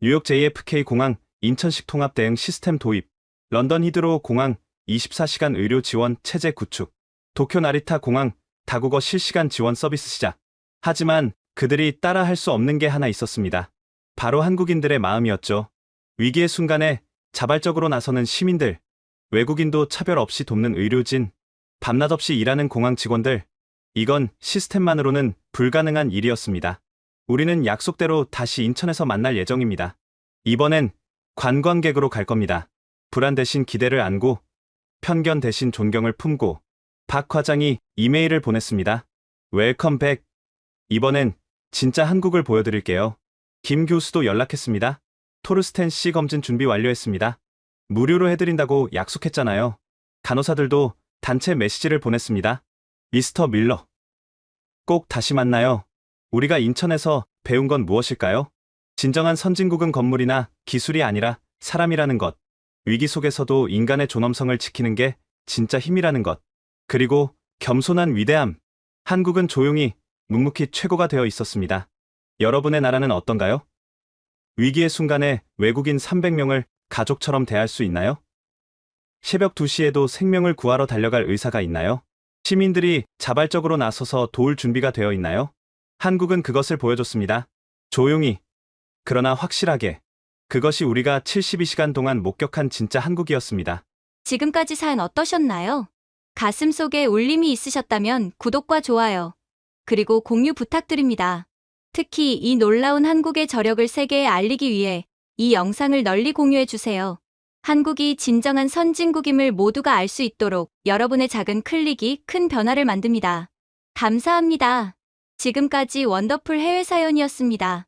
S5: 뉴욕 JFK 공항 인천식 통합 대응 시스템 도입, 런던 히드로 공항 24시간 의료 지원 체제 구축, 도쿄 나리타 공항 다국어 실시간 지원 서비스 시작. 하지만 그들이 따라 할 수 없는 게 하나 있었습니다. 바로 한국인들의 마음이었죠. 위기의 순간에 자발적으로 나서는 시민들, 외국인도 차별 없이 돕는 의료진, 밤낮 없이 일하는 공항 직원들. 이건 시스템만으로는 불가능한 일이었습니다. 우리는 약속대로 다시 인천에서 만날 예정입니다. 이번엔 관광객으로 갈 겁니다. 불안 대신 기대를 안고, 편견 대신 존경을 품고. 박 과장이 이메일을 보냈습니다. 웰컴 백. 이번엔 진짜 한국을 보여드릴게요. 김 교수도 연락했습니다. 토르스텐 씨 검진 준비 완료했습니다. 무료로 해드린다고 약속했잖아요. 간호사들도 단체 메시지를 보냈습니다. 미스터 밀러. 꼭 다시 만나요. 우리가 인천에서 배운 건 무엇일까요? 진정한 선진국은 건물이나 기술이 아니라 사람이라는 것. 위기 속에서도 인간의 존엄성을 지키는 게 진짜 힘이라는 것. 그리고 겸손한 위대함. 한국은 조용히 묵묵히 최고가 되어 있었습니다. 여러분의 나라는 어떤가요? 위기의 순간에 외국인 300명을 가족처럼 대할 수 있나요? 새벽 2시에도 생명을 구하러 달려갈 의사가 있나요? 시민들이 자발적으로 나서서 도울 준비가 되어 있나요? 한국은 그것을 보여줬습니다. 조용히, 그러나 확실하게. 그것이 우리가 72시간 동안 목격한 진짜 한국이었습니다.
S2: 지금까지 사연 어떠셨나요? 가슴속에 울림이 있으셨다면 구독과 좋아요, 그리고 공유 부탁드립니다. 특히 이 놀라운 한국의 저력을 세계에 알리기 위해 이 영상을 널리 공유해주세요. 한국이 진정한 선진국임을 모두가 알 수 있도록 여러분의 작은 클릭이 큰 변화를 만듭니다. 감사합니다. 지금까지 원더풀 해외 사연이었습니다.